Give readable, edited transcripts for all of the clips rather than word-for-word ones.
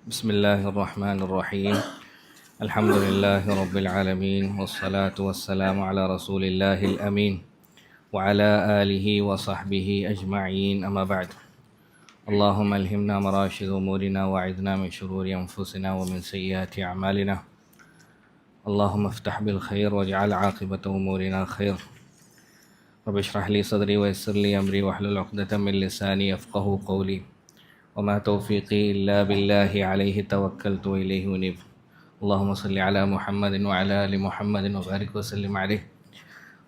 بسم الله الرحمن الرحيم الحمد لله رب العالمين والصلاة والسلام على رسول الله الأمين وعلى آله وصحبه أجمعين أما بعد اللهم ألهمنا مراشد أمورنا وأعذنا من شرور أنفسنا ومن سيئات أعمالنا اللهم افتح بالخير واجعل عاقبة أمورنا خير رب اشرح لي صدري ويسر لي أمري واحلل عقدة من لساني يفقهوا قولي وما توفيقي إلا بالله عليه توكلت وإليه أنيب اللهم صل على محمد وعلى آل محمد وبارك وسلم عليه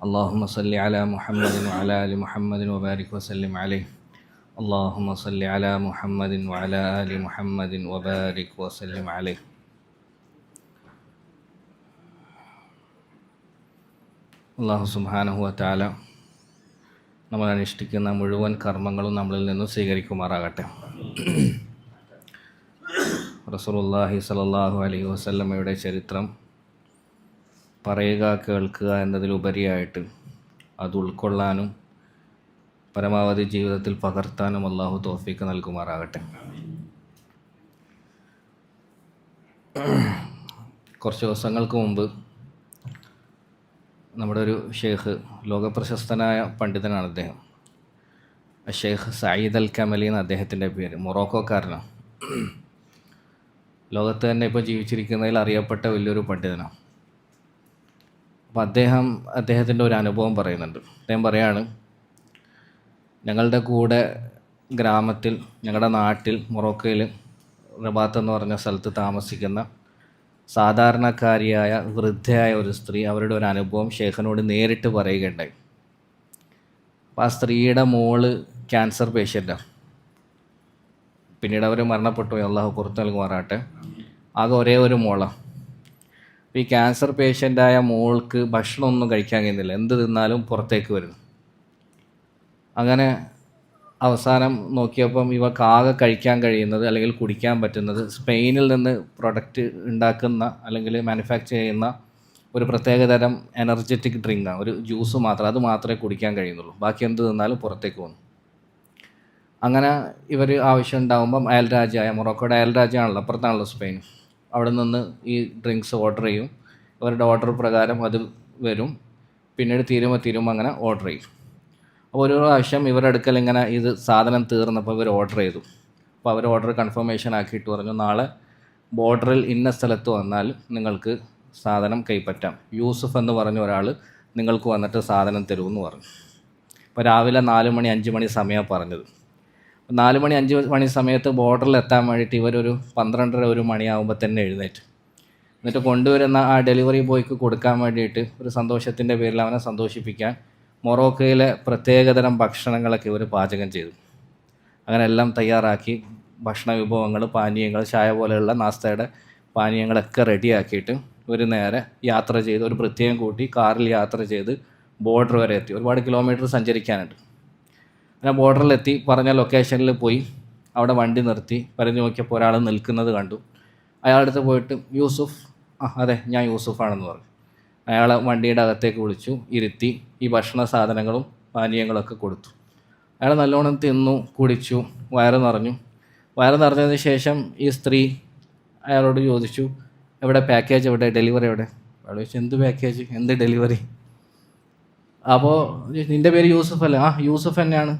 اللهم صل على محمد وعلى آل محمد وبارك وسلم عليه اللهم صل على محمد وعلى آل محمد وبارك وسلم عليه അല്ലാഹു സുബ്ഹാനഹു വ തആല നമ്മൾ അനുഷ്ഠിക്കുന്ന മുഴുവൻ കർമ്മങ്ങളും നമ്മളിൽ നിന്ന് സ്വീകരിക്കുമാറാകട്ടെ. റസൂലുള്ളാഹി സ്വല്ലല്ലാഹു അലൈഹി വസല്ലമയുടെ ചരിത്രം പറയുക കേൾക്കുക എന്നതിലുപരിയായിട്ട് അത് ഉൾക്കൊള്ളാനും പരമാവധി ജീവിതത്തിൽ പകർത്താനും അല്ലാഹു തൗഫീഖ് നൽകുമാറാകട്ടെ. കുറച്ച് ദിവസങ്ങൾക്ക് മുമ്പ് നമ്മുടെ ഒരു ഷെയ്ഖ്, ലോകപ്രശസ്തനായ പണ്ഡിതനാണ് അദ്ദേഹം, ഷെയ്ഖ് സയ്യിദ് അൽ കമലി എന്ന അദ്ദേഹത്തിൻ്റെ പേര്, മൊറോക്കോക്കാരനാണ്. ലോകത്ത് തന്നെ ഇപ്പോൾ ജീവിച്ചിരിക്കുന്നതിൽ അറിയപ്പെട്ട വലിയൊരു പണ്ഡിതനാണ്. അപ്പോൾ അദ്ദേഹത്തിൻ്റെ ഒരു അനുഭവം പറയുന്നുണ്ട്. അദ്ദേഹം പറയാണ്, ഞങ്ങളുടെ കൂടെ ഗ്രാമത്തിൽ, ഞങ്ങളുടെ നാട്ടിൽ, മൊറോക്കോയിൽ റബാത്ത് എന്ന് പറഞ്ഞ സ്ഥലത്ത് താമസിക്കുന്ന സാധാരണക്കാരിയായ വൃദ്ധയായ ഒരു സ്ത്രീ അവരുടെ ഒരു അനുഭവം ഷെയ്ഖിനോട് നേരിട്ട് പറയുകയുണ്ടായി. അപ്പോൾ ആ സ്ത്രീയുടെ മോള് ക്യാൻസർ പേഷ്യൻ്റാണ്. പിന്നീട് അവർ മരണപ്പെട്ടു, അള്ളാഹു പുറത്ത് നൽകുമാറാട്ടെ. ആകെ ഒരേ ഒരു മോളാണ്. ഈ ക്യാൻസർ പേഷ്യൻ്റായ മോൾക്ക് ഭക്ഷണമൊന്നും കഴിക്കാൻ കഴിയുന്നില്ല, എന്ത് തിന്നാലും പുറത്തേക്ക് വരുന്നു. അങ്ങനെ അവസാനം നോക്കിയപ്പം ഇവർക്ക് ആകെ കഴിക്കാൻ കഴിയുന്നത് അല്ലെങ്കിൽ കുടിക്കാൻ പറ്റുന്നത് സ്പെയിനിൽ നിന്ന് പ്രൊഡക്റ്റ് ഉണ്ടാക്കുന്ന അല്ലെങ്കിൽ മാനുഫാക്ചർ ചെയ്യുന്ന ഒരു പ്രത്യേകതരം എനർജറ്റിക് ഡ്രിങ്കാണ്, ഒരു ജ്യൂസ് മാത്രം, അത് മാത്രമേ കുടിക്കാൻ കഴിയുന്നുള്ളൂ. ബാക്കി എന്ത് തിന്നാലും പുറത്തേക്ക് പോകുന്നു. അങ്ങനെ ഇവർ ആവശ്യം ഉണ്ടാകുമ്പം അയൽരാജ്യമായ മൊറോക്കോയുടെ അയൽരാജ്യമാണല്ലോ, അപ്പുറത്താണല്ലോ സ്പെയിൻ, അവിടെ നിന്ന് ഈ ഡ്രിങ്ക്സ് ഓർഡർ ചെയ്യും. ഇവരുടെ ഓർഡർ പ്രകാരം അത് വരും. പിന്നീട് തീരുമ്പോൾ അങ്ങനെ ഓർഡർ ചെയ്യും. അപ്പോൾ ഒരു പ്രാവശ്യം ഇവരുടെ അടുക്കൽ ഇങ്ങനെ ഇത് സാധനം തീർന്നപ്പോൾ ഇവർ ഓർഡർ ചെയ്തു. അപ്പോൾ അവർ ഓർഡർ കൺഫർമേഷൻ ആക്കിയിട്ട് പറഞ്ഞു, നാളെ ബോർഡറിൽ ഇന്ന സ്ഥലത്ത് വന്നാൽ നിങ്ങൾക്ക് സാധനം കൈപ്പറ്റാം, യൂസുഫ് എന്ന് പറഞ്ഞ ഒരാൾ നിങ്ങൾക്ക് വന്നിട്ട് സാധനം തരുമെന്ന് പറഞ്ഞു. അപ്പോൾ രാവിലെ 4 മണി 5 മണി സമയമാണ് പറഞ്ഞത്. 4 മണി 5 മണി സമയത്ത് ബോർഡറിൽ എത്താൻ വേണ്ടിയിട്ട് ഇവരൊരു 12:30 1 മണിയാകുമ്പോൾ തന്നെ എഴുന്നേറ്റ്. എന്നിട്ട് കൊണ്ടുവരുന്ന ആ ഡെലിവറി ബോയ്ക്ക് കൊടുക്കാൻ വേണ്ടിയിട്ട് ഒരു സന്തോഷത്തിൻ്റെ പേരിൽ അവനെ സന്തോഷിപ്പിക്കാൻ മൊറോക്കോയിലെ പ്രത്യേകതരം ഭക്ഷണങ്ങളൊക്കെ ഇവർ പാചകം ചെയ്തു. അങ്ങനെ എല്ലാം തയ്യാറാക്കി ഭക്ഷണ വിഭവങ്ങൾ, പാനീയങ്ങൾ, ചായ പോലെയുള്ള നാസ്തയുടെ പാനീയങ്ങളൊക്കെ റെഡിയാക്കിയിട്ട് ഇവർ നേരെ യാത്ര ചെയ്ത്, ഒരു പ്രത്യേകം കൂട്ടി കാറിൽ യാത്ര ചെയ്ത് ബോർഡർ വരെ എത്തി. ഒരുപാട് കിലോമീറ്റർ സഞ്ചരിക്കാനുണ്ട്. അങ്ങനെ ബോർഡറിലെത്തി, പറഞ്ഞ ലൊക്കേഷനിൽ പോയി അവിടെ വണ്ടി നിർത്തി പറഞ്ഞു നോക്കിയപ്പോൾ ഒരാൾ നിൽക്കുന്നത് കണ്ടു. അയാളടുത്ത് പോയിട്ട്, യൂസുഫ്? അതെ, ഞാൻ യൂസുഫാണെന്ന് പറഞ്ഞു. അയാളെ വണ്ടിയുടെ അകത്തേക്ക് വിളിച്ചു ഇരുത്തി ഈ ഭക്ഷണ സാധനങ്ങളും പാനീയങ്ങളൊക്കെ കൊടുത്തു. അയാൾ നല്ലോണം തിന്നു, കുടിച്ചു, വയറ് നിറഞ്ഞു. വയറ് നിറഞ്ഞതിന് ശേഷം ഈ സ്ത്രീ അയാളോട് ചോദിച്ചു, എവിടെ പാക്കേജ്, എവിടെ ഡെലിവറി എവിടെ? അയാൾ ചോദിച്ചു, എന്ത് പാക്കേജ്, എന്ത് ഡെലിവറി? അപ്പോൾ നിൻ്റെ പേര് യൂസുഫ് അല്ലേ? യൂസുഫ് തന്നെയാണ്.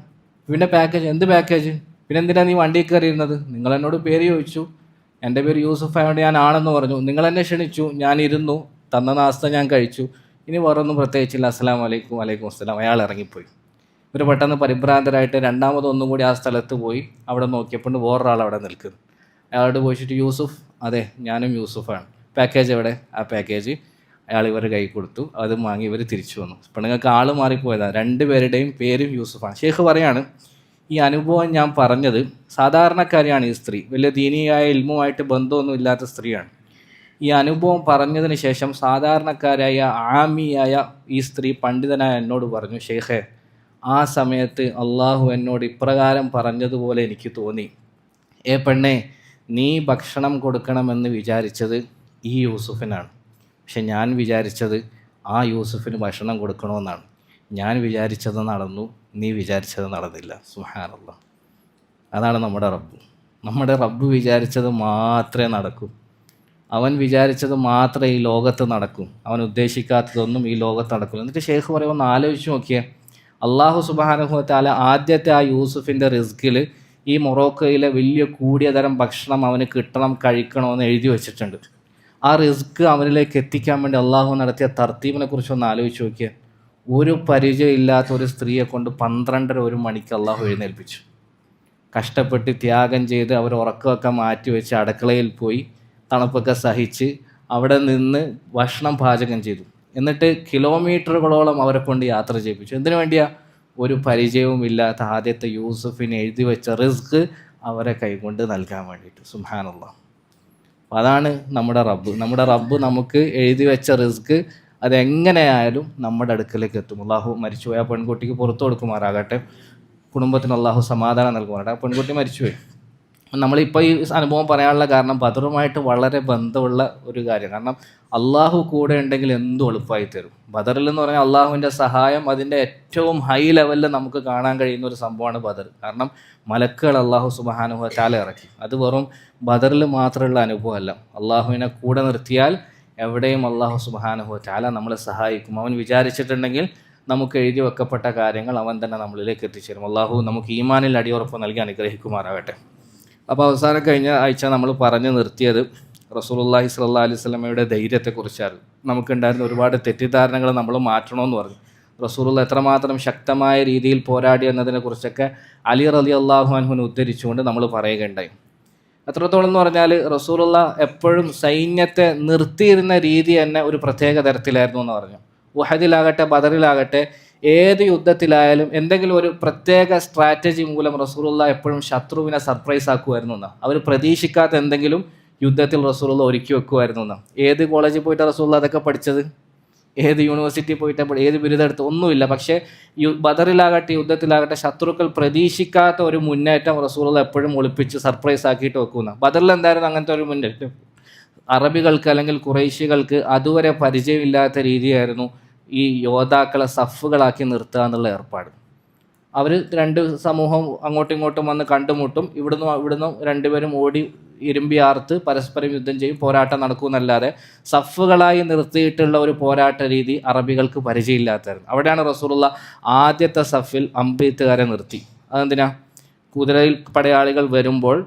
പിന്നെ പാക്കേജ്, എന്ത് പാക്കേജ്? പിന്നെ എന്തിനാണ് നീ വണ്ടിയിൽ കയറിയിരുന്നത്? നിങ്ങൾ എന്നോട് പേര് ചോദിച്ചു, എൻ്റെ പേര് യൂസുഫ് ആയതുകൊണ്ട് ഞാൻ ആണെന്ന് പറഞ്ഞു. നിങ്ങൾ എന്നെ ക്ഷണിച്ചു, ഞാൻ ഇരുന്നു, തന്ന നാസ്ത ഞാൻ കഴിച്ചു, ഇനി വേറൊന്നും പ്രത്യേകിച്ചില്ല, അസ്സലാമു അലൈക്കും. വലൈക്കും അസ്സലാം. അയാൾ ഇറങ്ങിപ്പോയി. ഇവർ പെട്ടെന്ന് പരിഭ്രാന്തരായിട്ട് രണ്ടാമതൊന്നും കൂടി ആ സ്ഥലത്ത് പോയി. അവിടെ നോക്കിയപ്പോൾ വേറൊരാൾ അവിടെ നിൽക്കുന്നു. അയാളോട് പോയിട്ട്, യൂസുഫ്? അതെ, ഞാനും യൂസുഫാണ്. പാക്കേജ് എവിടെ? ആ പാക്കേജ് അയാൾ ഇവരുടെ കൈ കൊടുത്തു. അത് വാങ്ങി ഇവർ തിരിച്ചു വന്നു. പെണ്ണുങ്ങൾക്ക് ആൾ മാറിപ്പോയതാണ്, 2 പേരുടെയും പേരും യൂസുഫാണ്. ഷെയ്ഖ് പറയാണ്, ഈ അനുഭവം ഞാൻ പറഞ്ഞത് സാധാരണക്കാരിയാണ് ഈ സ്ത്രീ, വലിയ ദീനിയായ ഇൽമുമായിട്ട് ബന്ധമൊന്നും ഇല്ലാത്ത സ്ത്രീയാണ്. ഈ അനുഭവം പറഞ്ഞതിന് ശേഷം സാധാരണക്കാരായ ആമിയായ ഈ സ്ത്രീ പണ്ഡിതനായ എന്നോട് പറഞ്ഞു, ഷെയ്ഖേ, ആ സമയത്ത് അള്ളാഹു എന്നോട് ഇപ്രകാരം പറഞ്ഞതുപോലെ എനിക്ക് തോന്നി, പെണ്ണേ, നീ ഭക്ഷണം കൊടുക്കണമെന്ന് വിചാരിച്ചത് ഈ യൂസുഫിനാണ്, പക്ഷെ ഞാൻ വിചാരിച്ചത് ആ യൂസുഫിന് ഭക്ഷണം കൊടുക്കണമെന്നാണ്. ഞാൻ വിചാരിച്ചത് നടന്നു, നീ വിചാരിച്ചത് നടന്നില്ല. സുബ്ഹാനല്ലാഹ്. അതാണ് നമ്മുടെ റബ്ബ്. നമ്മുടെ റബ്ബ് വിചാരിച്ചത് മാത്രമേ നടക്കൂ. അവൻ വിചാരിച്ചത് മാത്രമേ ഈ ലോകത്ത് നടക്കും. അവൻ ഉദ്ദേശിക്കാത്തതൊന്നും ഈ ലോകത്ത് നടക്കില്ല. എന്നിട്ട് ഷെയ്ഖ് പറയുമ്പോൾ ഒന്ന് ആലോചിച്ച് നോക്കിയേ, അള്ളാഹു സുബ്ഹാനഹു വ തആല ആദ്യത്തെ ആ യൂസുഫിൻ്റെ റിസ്കിൽ ഈ മൊറോക്കോയിലെ വലിയ കൂടിയ തരം ഭക്ഷണം അവന് കിട്ടണം, കഴിക്കണമെന്ന് എഴുതി വെച്ചിട്ടുണ്ട്. ആ റിസ്ക് അവനിലേക്ക് എത്തിക്കാൻ വേണ്ടി അള്ളാഹു നടത്തിയ തർത്തീബിനെ കുറിച്ചൊന്ന് ആലോചിച്ച് നോക്കിയേ. ഒരു പരിചയമില്ലാത്ത ഒരു സ്ത്രീയെ കൊണ്ട് 12:30 മണിക്ക് അള്ളാഹു എഴുന്നേൽപ്പിച്ചു. കഷ്ടപ്പെട്ട് ത്യാഗം ചെയ്ത് അവർ ഉറക്കമൊക്കെ മാറ്റി വെച്ച് അടുക്കളയിൽ പോയി തണുപ്പൊക്കെ സഹിച്ച് അവിടെ നിന്ന് ഭക്ഷണം പാചകം ചെയ്തു. എന്നിട്ട് കിലോമീറ്ററുകളോളം അവരെ കൊണ്ട് യാത്ര ചെയ്യിപ്പിച്ചു. എന്തിനു വേണ്ടിയാ? ഒരു പരിചയവും ഇല്ലാത്ത ആദ്യത്തെ യൂസുഫിന് എഴുതി വെച്ച റിസ്ക് അവരെ കൈകൊണ്ട് നൽകാൻ വേണ്ടിയിട്ട്. സുബ്ഹാനല്ലാഹ്. അതാണ് നമ്മുടെ റബ്ബ്. നമ്മുടെ റബ്ബ് നമുക്ക് എഴുതി വെച്ച റിസ്ക് അതെങ്ങനെയായാലും നമ്മുടെ അടുക്കലേക്ക് എത്തും. അള്ളാഹു മരിച്ചുപോയ ആ പെൺകുട്ടിക്ക് പുറത്തു കൊടുക്കുമാറാകട്ടെ. കുടുംബത്തിന് അള്ളാഹു സമാധാനം നൽകുമാറാകട്ടെ. ആ പെൺകുട്ടി മരിച്ചുപോയി. നമ്മളിപ്പോൾ ഈ അനുഭവം പറയാനുള്ള കാരണം ബദറുമായിട്ട് വളരെ ബന്ധമുള്ള ഒരു കാര്യം. കാരണം അള്ളാഹു കൂടെ ഉണ്ടെങ്കിൽ എന്തും എളുപ്പമായി തരും. ബദറിൽ എന്ന് പറഞ്ഞാൽ അള്ളാഹുവിൻ്റെ സഹായം അതിൻ്റെ ഏറ്റവും ഹൈ ലെവലിൽ നമുക്ക് കാണാൻ കഴിയുന്ന ഒരു സംഭവമാണ് ബദർ. കാരണം മലക്കുകൾ അള്ളാഹു സുബ്ഹാനഹു വ തആല ഇറക്കി. അത് വെറും ബദറിൽ മാത്രമുള്ള അനുഭവമല്ല. അള്ളാഹുവിനെ കൂടെ നിർത്തിയാൽ എവിടെയും അള്ളാഹു സുബ്ഹാനഹു വ തആല നമ്മളെ സഹായിക്കും. അവൻ വിചാരിച്ചിട്ടുണ്ടെങ്കിൽ നമുക്ക് എഴുതി വെക്കപ്പെട്ട കാര്യങ്ങൾ അവൻ തന്നെ നമ്മളിലേക്ക് എത്തിച്ചേരും. അള്ളാഹു നമുക്ക് ഈമാനിൽ അടിയുറപ്പ് നൽകി അനുഗ്രഹിക്കുമാറാകട്ടെ. അപ്പോൾ അവസാനം കഴിഞ്ഞ ആഴ്ച നമ്മൾ പറഞ്ഞു നിർത്തിയത് റസൂലുള്ളാഹി സ്വല്ലല്ലാഹു അലൈഹി വസല്ലമയുടെ ധൈര്യത്തെക്കുറിച്ചാണ്. നമുക്കുണ്ടായിരുന്ന ഒരുപാട് തെറ്റിദ്ധാരണകൾ നമ്മൾ മാറ്റണമെന്ന് പറഞ്ഞു. റസൂലുള്ള എത്രമാത്രം ശക്തമായ രീതിയിൽ പോരാടി എന്നതിനെക്കുറിച്ചൊക്കെ അലി റളിയല്ലാഹു അൻഹുവിനെ ഉദ്ധരിച്ചുകൊണ്ട് നമ്മൾ പറയുകയുണ്ടായി. എത്രത്തോളം എന്ന് പറഞ്ഞാൽ റസൂലുള്ള എപ്പോഴും സൈന്യത്തെ നിർത്തിയിരുന്ന രീതി തന്നെ ഒരു പ്രത്യേക തരത്തിലായിരുന്നു എന്ന് പറഞ്ഞു. ഉഹദിലാകട്ടെ ബദറിലാകട്ടെ ഏത് യുദ്ധത്തിലായാലും എന്തെങ്കിലും ഒരു പ്രത്യേക സ്ട്രാറ്റജി മൂലം റസൂലുള്ള എപ്പോഴും ശത്രുവിനെ സർപ്രൈസ് ആക്കുമായിരുന്നു എന്നാണ്. അവർ പ്രതീക്ഷിക്കാത്ത എന്തെങ്കിലും യുദ്ധത്തിൽ റസൂലുള്ള ഒരുക്കി വെക്കുമായിരുന്നു എന്നാണ്. ഏത് കോളേജിൽ പോയിട്ട് റസൂലുള്ള അതൊക്കെ പഠിച്ചത്? ഏത് യൂണിവേഴ്സിറ്റി പോയിട്ട് ഏത് ബിരുദം എടുത്ത്? ഒന്നുമില്ല. പക്ഷേ ബദറിലാകട്ടെ യുദ്ധത്തിലാകട്ടെ ശത്രുക്കൾ പ്രതീക്ഷിക്കാത്ത ഒരു മുന്നേറ്റം റസൂലുള്ള എപ്പോഴും ഒളിപ്പിച്ച് സർപ്രൈസ് ആക്കിയിട്ട് വെക്കുന്ന. ബദറിൽ എന്തായിരുന്നു അങ്ങനത്തെ ഒരു മുന്നേറ്റം? അറബികൾക്ക് അല്ലെങ്കിൽ ഖുറൈശികൾക്ക് അതുവരെ പരിചയമില്ലാത്ത രീതിയായിരുന്നു ഈ യോദ്ധാക്കളെ സഫുകളാക്കി നിർത്തുക എന്നുള്ള ഏർപ്പാട്. അവർ രണ്ട് സമൂഹം അങ്ങോട്ടും ഇങ്ങോട്ടും വന്ന് കണ്ടുമുട്ടും. ഇവിടുന്ന് രണ്ടുപേരും ഓടി ഇരുമ്പിയാർത്ത് പരസ്പരം യുദ്ധം ചെയ്യും, പോരാട്ടം നടക്കുമെന്നല്ലാതെ സഫുകളായി നിർത്തിയിട്ടുള്ള ഒരു പോരാട്ട രീതി അറബികൾക്ക് പരിചയമില്ലാത്തായിരുന്നു. അവിടെയാണ് റസൂലുള്ള ആദ്യത്തെ സഫിൽ അമ്പെയ്ത്തുകാരെ നിർത്തി. അതെന്തിനാ? കുതിരയിൽ പടയാളികൾ വരുമ്പോൾ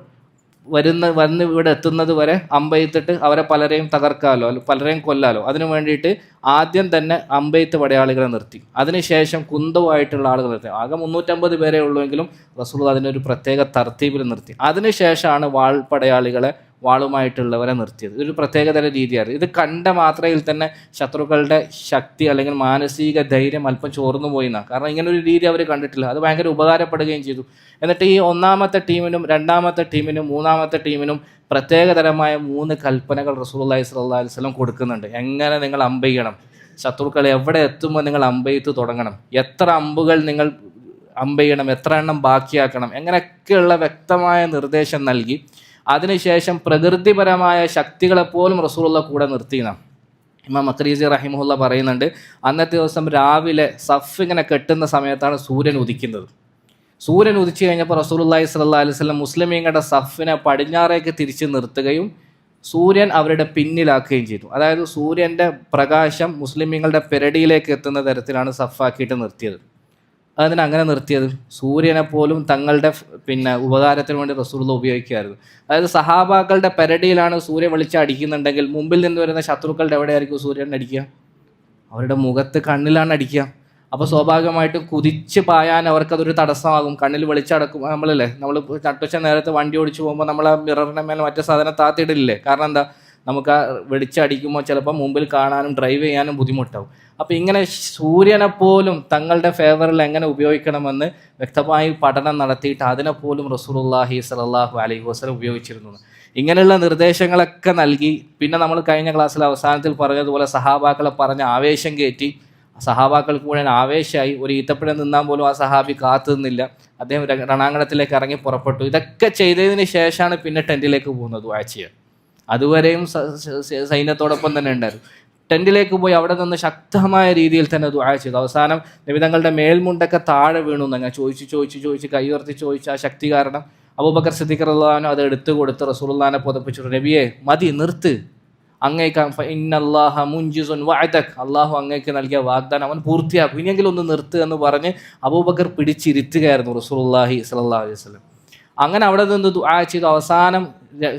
വന്ന് ഇവിടെ എത്തുന്നത് വരെ അമ്പെയ്ത്തിട്ട് അവരെ പലരെയും തകർക്കാമല്ലോ, പലരെയും കൊല്ലാലോ. അതിനു വേണ്ടിയിട്ട് ആദ്യം തന്നെ അമ്പെയ്ത്ത് പടയാളികളെ നിർത്തി. അതിനുശേഷം കുന്തവുമായിട്ടുള്ള ആളുകൾ നിർത്തി. ആകെ 350 പേരേ ഉള്ളുവെങ്കിലും റസൂൽ അതിനൊരു പ്രത്യേക തർത്തീബിൽ നിർത്തി. അതിനുശേഷമാണ് വാൾ പടയാളികളെ വാളുമായിട്ടുള്ളവരെ നിർത്തിയത്. ഇതൊരു പ്രത്യേകതര രീതിയായിരുന്നു. ഇത് കണ്ട മാത്രയിൽ തന്നെ ശത്രുക്കളുടെ ശക്തി അല്ലെങ്കിൽ മാനസിക ധൈര്യം അല്പം ചോർന്നു പോയിന്നാണ്. കാരണം ഇങ്ങനൊരു രീതി അവർ കണ്ടിട്ടില്ല. അത് ഭയങ്കര ഉപകാരപ്പെടുകയും ചെയ്തു. എന്നിട്ട് ഈ ഒന്നാമത്തെ ടീമിനും രണ്ടാമത്തെ ടീമിനും മൂന്നാമത്തെ ടീമിനും പ്രത്യേകതരമായ 3 കൽപ്പനകൾ റസൂലുള്ളാഹി സ്വല്ലല്ലാഹു അലൈഹി വസല്ലം കൊടുക്കുന്നുണ്ട്. എങ്ങനെ നിങ്ങൾ അമ്പെയ്യണം, ശത്രുക്കൾ എവിടെ എത്തുമ്പോൾ നിങ്ങൾ അമ്പെയ്ത്ത് തുടങ്ങണം, എത്ര അമ്പുകൾ നിങ്ങൾ അമ്പെയ്യണം, എത്ര എണ്ണം ബാക്കിയാക്കണം, എങ്ങനെയൊക്കെയുള്ള വ്യക്തമായ നിർദ്ദേശം നൽകി അതിനുശേഷം പ്രകൃതിപരമായ ശക്തികളെപ്പോലും റസൂലുള്ള കൂടെ നിർത്തിയെന്നാണ് ഇമാം മഖ്രിസി റഹിമഹുല്ല പറയുന്നുണ്ട്. അന്നത്തെ ദിവസം രാവിലെ സഫ് ഇങ്ങനെ കെട്ടുന്ന സമയത്താണ് സൂര്യൻ ഉദിക്കുന്നത്. സൂര്യൻ ഉദിച്ചു കഴിഞ്ഞപ്പോൾ റസൂലുള്ളാഹി സ്വല്ലല്ലാഹു അലൈഹി വസല്ലം മുസ്ലിമീങ്ങളുടെ സഫിനെ പടിഞ്ഞാറേക്ക് തിരിച്ച് നിർത്തുകയും സൂര്യൻ അവരുടെ പിന്നിലാക്കുകയും ചെയ്തു. അതായത് സൂര്യൻ്റെ പ്രകാശം മുസ്ലിമീങ്ങളുടെ പെരടിയിലേക്ക് എത്തുന്ന തരത്തിലാണ് സഫാക്കിയിട്ട് നിർത്തിയത്. അതിന് അങ്ങനെ നിർത്തിയത് സൂര്യനെ പോലും തങ്ങളുടെ ഉപകാരത്തിന് വേണ്ടി റസൂലുള്ള ഉപയോഗിക്കുമായിരുന്നു. അതായത് സഹാബാക്കളുടെ പെരടിയിലാണ് സൂര്യ വെളിച്ചം അടിക്കുന്നുണ്ടെങ്കിൽ മുമ്പിൽ നിന്ന് വരുന്ന ശത്രുക്കളുടെ എവിടെയായിരിക്കും സൂര്യൻ അടിക്കുക? അവരുടെ മുഖത്ത്, കണ്ണിലാണ് അടിക്കുക. അപ്പോൾ സ്വാഭാവികമായിട്ടും കുതിച്ച് പായാൻ അവർക്കതൊരു തടസ്സമാകും. കണ്ണിൽ വെളിച്ചടക്കും. നമ്മൾ നട്ടുച്ച നേരത്തെ വണ്ടി ഓടിച്ചു പോകുമ്പോൾ നമ്മൾ ആ മിററിൻ്റെ മേലെ മറ്റേ സാധനം താത്തിയിടില്ലേ? കാരണം എന്താ? നമുക്ക് ആ വെളിച്ചടിക്കുമ്പോൾ ചിലപ്പോൾ മുമ്പിൽ കാണാനും ഡ്രൈവ് ചെയ്യാനും ബുദ്ധിമുട്ടാവും. അപ്പോൾ ഇങ്ങനെ സൂര്യനെപ്പോലും തങ്ങളുടെ ഫേവറിൽ എങ്ങനെ ഉപയോഗിക്കണമെന്ന് വ്യക്തമായി പഠനം നടത്തിയിട്ട് അതിനെപ്പോലും റസൂലുള്ളാഹി സ്വല്ലല്ലാഹു അലൈഹി വസല്ലം ഉപയോഗിച്ചിരുന്നു. ഇങ്ങനെയുള്ള നിർദ്ദേശങ്ങളൊക്കെ നൽകി. പിന്നെ നമ്മൾ കഴിഞ്ഞ ക്ലാസ്സിൽ അവസാനത്തിൽ പറഞ്ഞതുപോലെ സഹാബാക്കളെ പറഞ്ഞ് ആവേശം കയറ്റി. സഹാബാക്കൾക്ക് മുഴുവൻ ആവേശമായി. ഒരു ഈത്തപ്പഴം നിന്നാൽ പോലും ആ സഹാബി കാത്തു നിന്നില്ല. അദ്ദേഹം രണാങ്കണത്തിലേക്ക് ഇറങ്ങി പുറപ്പെട്ടു. ഇതൊക്കെ ചെയ്തതിന് ശേഷമാണ് പിന്നെ ടെൻറ്റിലേക്ക് പോകുന്നത് ദുആ ചെയ്യാൻ. അതുവരെയും സൈന്യത്തോടൊപ്പം തന്നെ ഉണ്ടായിരുന്നു. ടെൻറ്റിലേക്ക് പോയി അവിടെ നിന്ന് ശക്തമായ രീതിയിൽ തന്നെ ദുആ ചെയ്തു. അവസാനം നബി തങ്ങളുടെ മേൽമുണ്ടൊക്കെ താഴെ വീണു. അങ്ങനെ ചോദിച്ച് കൈയുയർത്തി ചോദിച്ച ആ ശക്തി കാരണം അബൂബക്കർ സിദ്ദീഖ് റളിയല്ലാഹു അൻഹു അത് എടുത്തു കൊടുത്ത് റസൂലുള്ളാഹിനെ പുതപ്പിച്ചു, നബിയെ മതി, നിർത്ത്, അങ്ങേക്ക് ഇന്നല്ലാഹ മുൻജിസുൻ വഅദക്, അള്ളാഹു അങ്ങേക്ക് നൽകിയ വാഗ്ദാനം അവൻ പൂർത്തിയാക്കും, ഇനിയെങ്കിലും ഒന്ന് നിർത്ത് എന്ന് പറഞ്ഞ് അബൂബക്കർ പിടിച്ചിരുത്തുകയായിരുന്നു റസൂലുള്ളാഹി സ്വല്ലല്ലാഹു അലൈഹി വസല്ലം. അങ്ങനെ അവിടെ നിന്ന് ദുആ ചെയ്തു. അവസാനം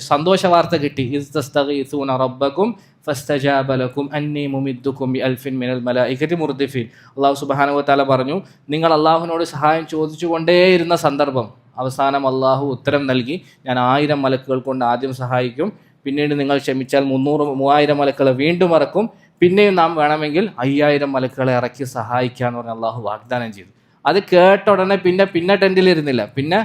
സന്തോഷ വാർത്ത കിട്ടി. ഇസ് തസ്തഗീസൂന റബ്ബക്കും ഫസ്തജാബ ലക്കും അന്നീ മുമിദ്ദുക്കും ബിഅൽഫിൻ മിനൽ മലായികതി മുർദിഫീൻ. അല്ലാഹു സുബ്ഹാനഹു വ തആല പറഞ്ഞു, നിങ്ങൾ അള്ളാഹുവിനോട് സഹായം ചോദിച്ചുകൊണ്ടേയിരുന്ന സന്ദർഭം അവസാനം അള്ളാഹു ഉത്തരം നൽകി, ഞാൻ 1000 മലക്കുകൾ കൊണ്ട് ആദ്യം സഹായിക്കും, പിന്നീട് നിങ്ങൾ ക്ഷമിച്ചാൽ 3000 മലക്കുകളെ വീണ്ടും ഇറക്കും, പിന്നെയും നാം വേണമെങ്കിൽ 5000 മലക്കുകളെ ഇറക്കി സഹായിക്കാമെന്ന് പറഞ്ഞ് അള്ളാഹു വാഗ്ദാനം ചെയ്തു. അത് കേട്ട ഉടനെ പിന്നെ ടെൻറ്റിലിരുന്നില്ല, പിന്നെ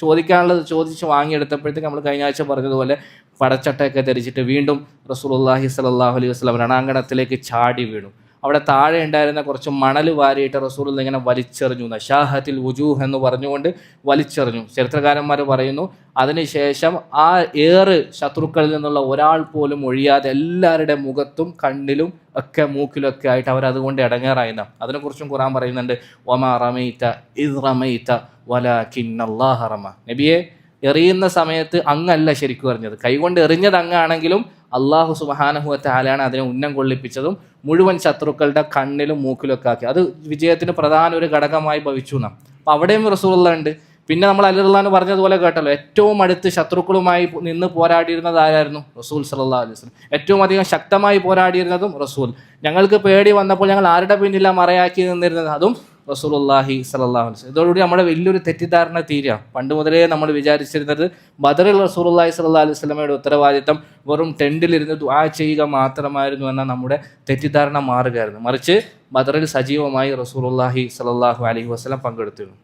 ചോദിക്കാനുള്ളത് ചോദിച്ച് വാങ്ങിയെടുത്തപ്പോഴത്തേക്ക് നമ്മൾ കഴിഞ്ഞ ആഴ്ച പറഞ്ഞതുപോലെ പടച്ചട്ടയൊക്കെ ധരിച്ചിട്ട് വീണ്ടും റസൂലുള്ളാഹി സ്വല്ലല്ലാഹു അലൈഹി വസല്ലം രണാങ്കണത്തിലേക്ക് ചാടി വീണു. അവിടെ താഴെ ഉണ്ടായിരുന്ന കുറച്ച് മണൽ വാരിയിട്ട് റസൂൽ ഇങ്ങനെ വലിച്ചെറിഞ്ഞു, നശാഹത്തിൽ വുജൂഹ് എന്ന് പറഞ്ഞുകൊണ്ട് വലിച്ചെറിഞ്ഞു. ചരിത്രകാരന്മാർ പറയുന്നു, അതിനുശേഷം ആ ഏറ് ശത്രുക്കളിൽ നിന്നുള്ള ഒരാൾ പോലും ഒഴിയാതെ എല്ലാവരുടെ മുഖത്തും കണ്ണിലും ഒക്കെ മൂക്കിലൊക്കെ ആയിട്ട് അവരതുകൊണ്ട് ഇടങ്ങേറായിരുന്നു. അതിനെക്കുറിച്ചും ഖുർആൻ പറയുന്നുണ്ട്, വമാ റമൈത ഇദ് റമൈത വലാകിന്നല്ലാഹ റമ. നബിയെ, എറിയുന്ന സമയത്ത് അങ്ങല്ല ശരിക്കും എറിഞ്ഞത്, കൈകൊണ്ട് എറിഞ്ഞത് അങ്ങാണെങ്കിലും അള്ളാഹു സുബ്ഹാനഹു വ തആലയാണ് അതിനെ ഉന്നം കൊള്ളിപ്പിച്ചതും മുഴുവൻ ശത്രുക്കളുടെ കണ്ണിലും മൂക്കിലും ഒക്കെ ആക്കി. അത് വിജയത്തിന് പ്രധാന ഒരു ഘടകമായി ഭവിച്ചു എന്നാണ്. അപ്പം അവിടെയും റസൂലുള്ളാഹി ഉണ്ട്. പിന്നെ നമ്മൾ അലി റളിയല്ലാഹു അൻഹു പറഞ്ഞതുപോലെ കേട്ടല്ലോ, ഏറ്റവും അടുത്ത് ശത്രുക്കളുമായി നിന്ന് പോരാടിയിരുന്നത് ആരായിരുന്നു? റസൂൽ സല്ലല്ലാഹു അലൈഹി വസല്ലം. ഏറ്റവും അധികം ശക്തമായി പോരാടിയിരുന്നതും റസൂൽ. ഞങ്ങൾക്ക് പേടി വന്നപ്പോൾ ഞങ്ങൾ ആരുടെ പിന്നിലാണ് മറയാക്കി നിന്നിരുന്നത്? അതും റസൂലുള്ളാഹി സ്വല്ലല്ലാഹു അലൈഹി വസല്ലം. ഇതോടുകൂടി നമ്മുടെ വലിയൊരു തെറ്റിദ്ധാരണ തീരുക. പണ്ട് മുതലേ നമ്മൾ വിചാരിച്ചിരുന്നത് ബദറിൽ റസൂലുള്ളാഹി സ്വല്ലല്ലാഹു അലൈഹി വസല്ലമയുടെ ഉത്തരവാദിത്തം വെറും ടെൻറ്റിലിരുന്ന് ദുആ ചെയ്യുക മാത്രമായിരുന്നു എന്ന നമ്മുടെ തെറ്റിദ്ധാരണ മാറുകയായിരുന്നു. മറിച്ച് ബദറിൽ സജീവമായി റസൂലുള്ളാഹി സ്വല്ലല്ലാഹു അലൈഹി വസല്ലം പങ്കെടുത്തിരുന്നു.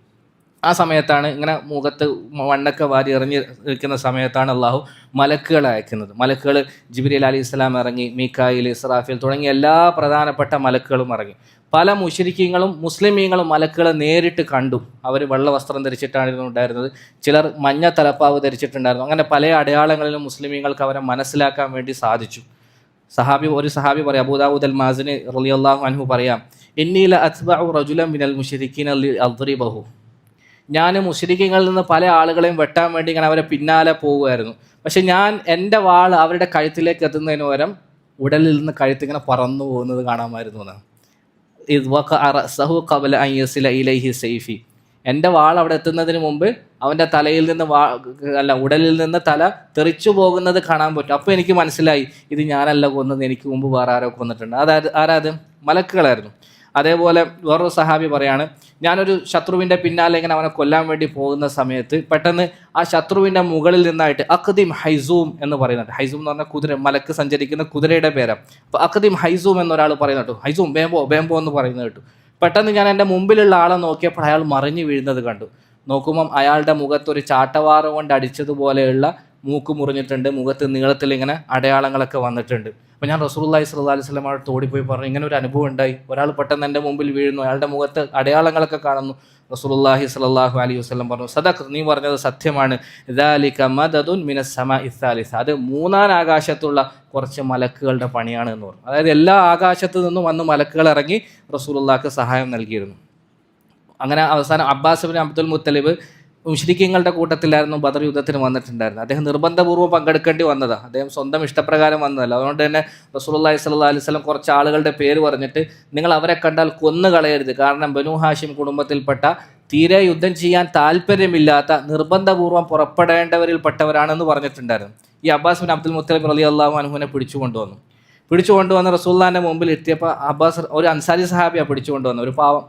ആ സമയത്താണ് ഇങ്ങനെ മുഖത്ത് മണ്ണൊക്കെ വാരി എറിഞ്ഞ് നിൽക്കുന്ന സമയത്താണ് അള്ളാഹു മലക്കുകളെ അയക്കുന്നത്. മലക്കുകൾ ജിബ്രീൽ അലൈഹി സ്വലാം ഇറങ്ങി, മീകായിൽ, ഇസ്രാഫീൽ തുടങ്ങിയ എല്ലാ പ്രധാനപ്പെട്ട മലക്കുകളും ഇറങ്ങി. പല മുശ്രിക്കീങ്ങളും മുസ്ലിമീങ്ങളും മലക്കുകളെ നേരിട്ട് കണ്ടു. അവർ വെള്ള വസ്ത്രം ധരിച്ചിട്ടായിരുന്നു ഉണ്ടായിരുന്നത്, ചിലർ മഞ്ഞ തലപ്പാവ് ധരിച്ചിട്ടുണ്ടായിരുന്നു. അങ്ങനെ പല അടയാളങ്ങളിലും മുസ്ലിമീങ്ങൾക്ക് അവരെ മനസ്സിലാക്കാൻ വേണ്ടി സാധിച്ചു. ഒരു സഹാബി പറയാം, അബൂദാവൂദ് അൽ മാസിനി റളിയല്ലാഹു അൻഹു പറയാം, ഇന്നി ല അത്ബഉ റജുലൻ മിനൽ മുശ്രിക്കീന ലിഅദ്രിബഹു. ഞാൻ മുശ്രിക്കീങ്ങളിൽ നിന്ന് പല ആളുകളെയും വെട്ടാൻ വേണ്ടി ഇങ്ങനെ അവരെ പിന്നാലെ പോകുമായിരുന്നു. പക്ഷെ ഞാൻ എൻ്റെ വാൾ അവരുടെ കഴുത്തിലേക്ക് എത്തുന്നതിന് പകരം ഉടലിൽ നിന്ന് കഴുത്തിങ്ങനെ പറന്നു പോകുന്നത് കാണാമായിരുന്നു എന്നാണ്. എൻ്റെ വാൾ അവിടെ എത്തുന്നതിന് മുമ്പ് അവൻ്റെ തലയിൽ നിന്ന് ഉടലിൽ നിന്ന് തല തെറിച്ചു പോകുന്നത് കാണാൻ പറ്റും. അപ്പോൾ എനിക്ക് മനസ്സിലായി, ഇത് ഞാനല്ല കൊന്നത്, എനിക്ക് മുമ്പ് വേറെ ആരോ കൊന്നിട്ടുണ്ട്. ആരാത്? മലക്കുകളായിരുന്നു. അതേപോലെ വേറൊരു സഹാബി പറയാണ്, ഞാനൊരു ശത്രുവിൻ്റെ പിന്നാലെ ഇങ്ങനെ അവനെ കൊല്ലാൻ വേണ്ടി പോകുന്ന സമയത്ത് പെട്ടെന്ന് ആ ശത്രുവിൻ്റെ മുകളിൽ നിന്നായിട്ട് അഖ്ദിം ഹൈസൂം എന്ന് പറയുന്നുണ്ട്. ഹൈസൂം എന്ന് പറഞ്ഞാൽ കുതിര, മലക്ക് സഞ്ചരിക്കുന്ന കുതിരയുടെ പേരാണ്. അപ്പോൾ അഖ്ദിം ഹൈസൂം എന്നൊരാൾ പറയുന്നുണ്ട്, ഹൈസൂം ബേംബോ എന്ന് പറയുന്നത് കേട്ടു. പെട്ടെന്ന് ഞാൻ എൻ്റെ മുമ്പിലുള്ള ആളെ നോക്കിയപ്പോൾ അയാൾ മറിഞ്ഞു വീഴുന്നത് കണ്ടു. നോക്കുമ്പം അയാളുടെ മുഖത്തൊരു ചാട്ടവാറ് കൊണ്ട് അടിച്ചതുപോലെയുള്ള മൂക്ക് മുറിഞ്ഞിട്ടുണ്ട്, മുഖത്ത് നീളത്തിൽ ഇങ്ങനെ അടയാളങ്ങളൊക്കെ വന്നിട്ടുണ്ട്. അപ്പോൾ ഞാൻ റസൂലുള്ളാഹി സ്വല്ലല്ലാഹു അലൈഹി വസല്ലമയോട് ഓടിപ്പോയി പറഞ്ഞു, ഇങ്ങനെ ഒരു അനുഭവം ഉണ്ടായി, ഒരാൾ പെട്ടെന്ന് എൻ്റെ മുമ്പിൽ വീഴുന്നു, അയാളുടെ മുഖത്ത് അടയാളങ്ങളൊക്കെ കാണുന്നു. റസൂലുള്ളാഹി സ്വല്ലല്ലാഹു അലൈഹി വസല്ലം പറഞ്ഞു, സദഖ്, നീ പറഞ്ഞത് സത്യമാണ്, ദാലിക മദദുൻ മിനസ് സമാഇ സാലിസ, അത് 3ാം ആകാശത്തുള്ള കുറച്ച് മലക്കുകളുടെ പണിയാണ് എന്ന് പറഞ്ഞു. അതായത് എല്ലാ ആകാശത്തു നിന്നും വന്ന് മലക്കുകൾ ഇറങ്ങി റസൂലുള്ളാഹിക്ക് സഹായം നൽകിയിരുന്നു. അങ്ങനെ അവസാനം അബ്ബാസ് ഇബ്നു അബ്ദുൽ മുത്തലിബ് മുശ്രിക്കീങ്ങളുടെ കൂട്ടത്തിലായിരുന്നു ബദർ യുദ്ധത്തിന് വന്നിട്ടുണ്ടായിരുന്നു. അദ്ദേഹം നിർബന്ധപൂർവ്വം പങ്കെടുക്കേണ്ടി വന്നതാണ്, അദ്ദേഹം സ്വന്തം ഇഷ്ടപ്രകാരം വന്നതല്ല. അതുകൊണ്ട് തന്നെ റസൂലുള്ളാഹി സ്വല്ലല്ലാഹു അലൈഹി വസല്ലം കുറച്ച് ആളുകളുടെ പേര് പറഞ്ഞിട്ട്, നിങ്ങൾ അവരെ കണ്ടാൽ കൊന്നു കളയരുത്, കാരണം ബനൂ ഹാഷിം കുടുംബത്തിൽപ്പെട്ട തീരെ യുദ്ധം ചെയ്യാൻ താല്പര്യമില്ലാത്ത നിർബന്ധപൂർവ്വം പുറപ്പെടേണ്ടവരിൽ പെട്ടവരാണെന്ന് പറഞ്ഞിട്ടുണ്ടായിരുന്നു. ഈ അബ്ബാസ് ബിൻ അബ്ദുൽ മുത്തലിബ് റളിയല്ലാഹു അൻഹുവിനെ പിടിച്ചുകൊണ്ടുവന്ന് റസൂലുള്ളാഹിന്റെ മുമ്പിൽ എത്തിയപ്പോൾ അബ്ബാസ്, ഒരു അൻസാരി സഹാബിയാണ് പിടിച്ചുകൊണ്ടുവന്നത്, ഒരു പാവം.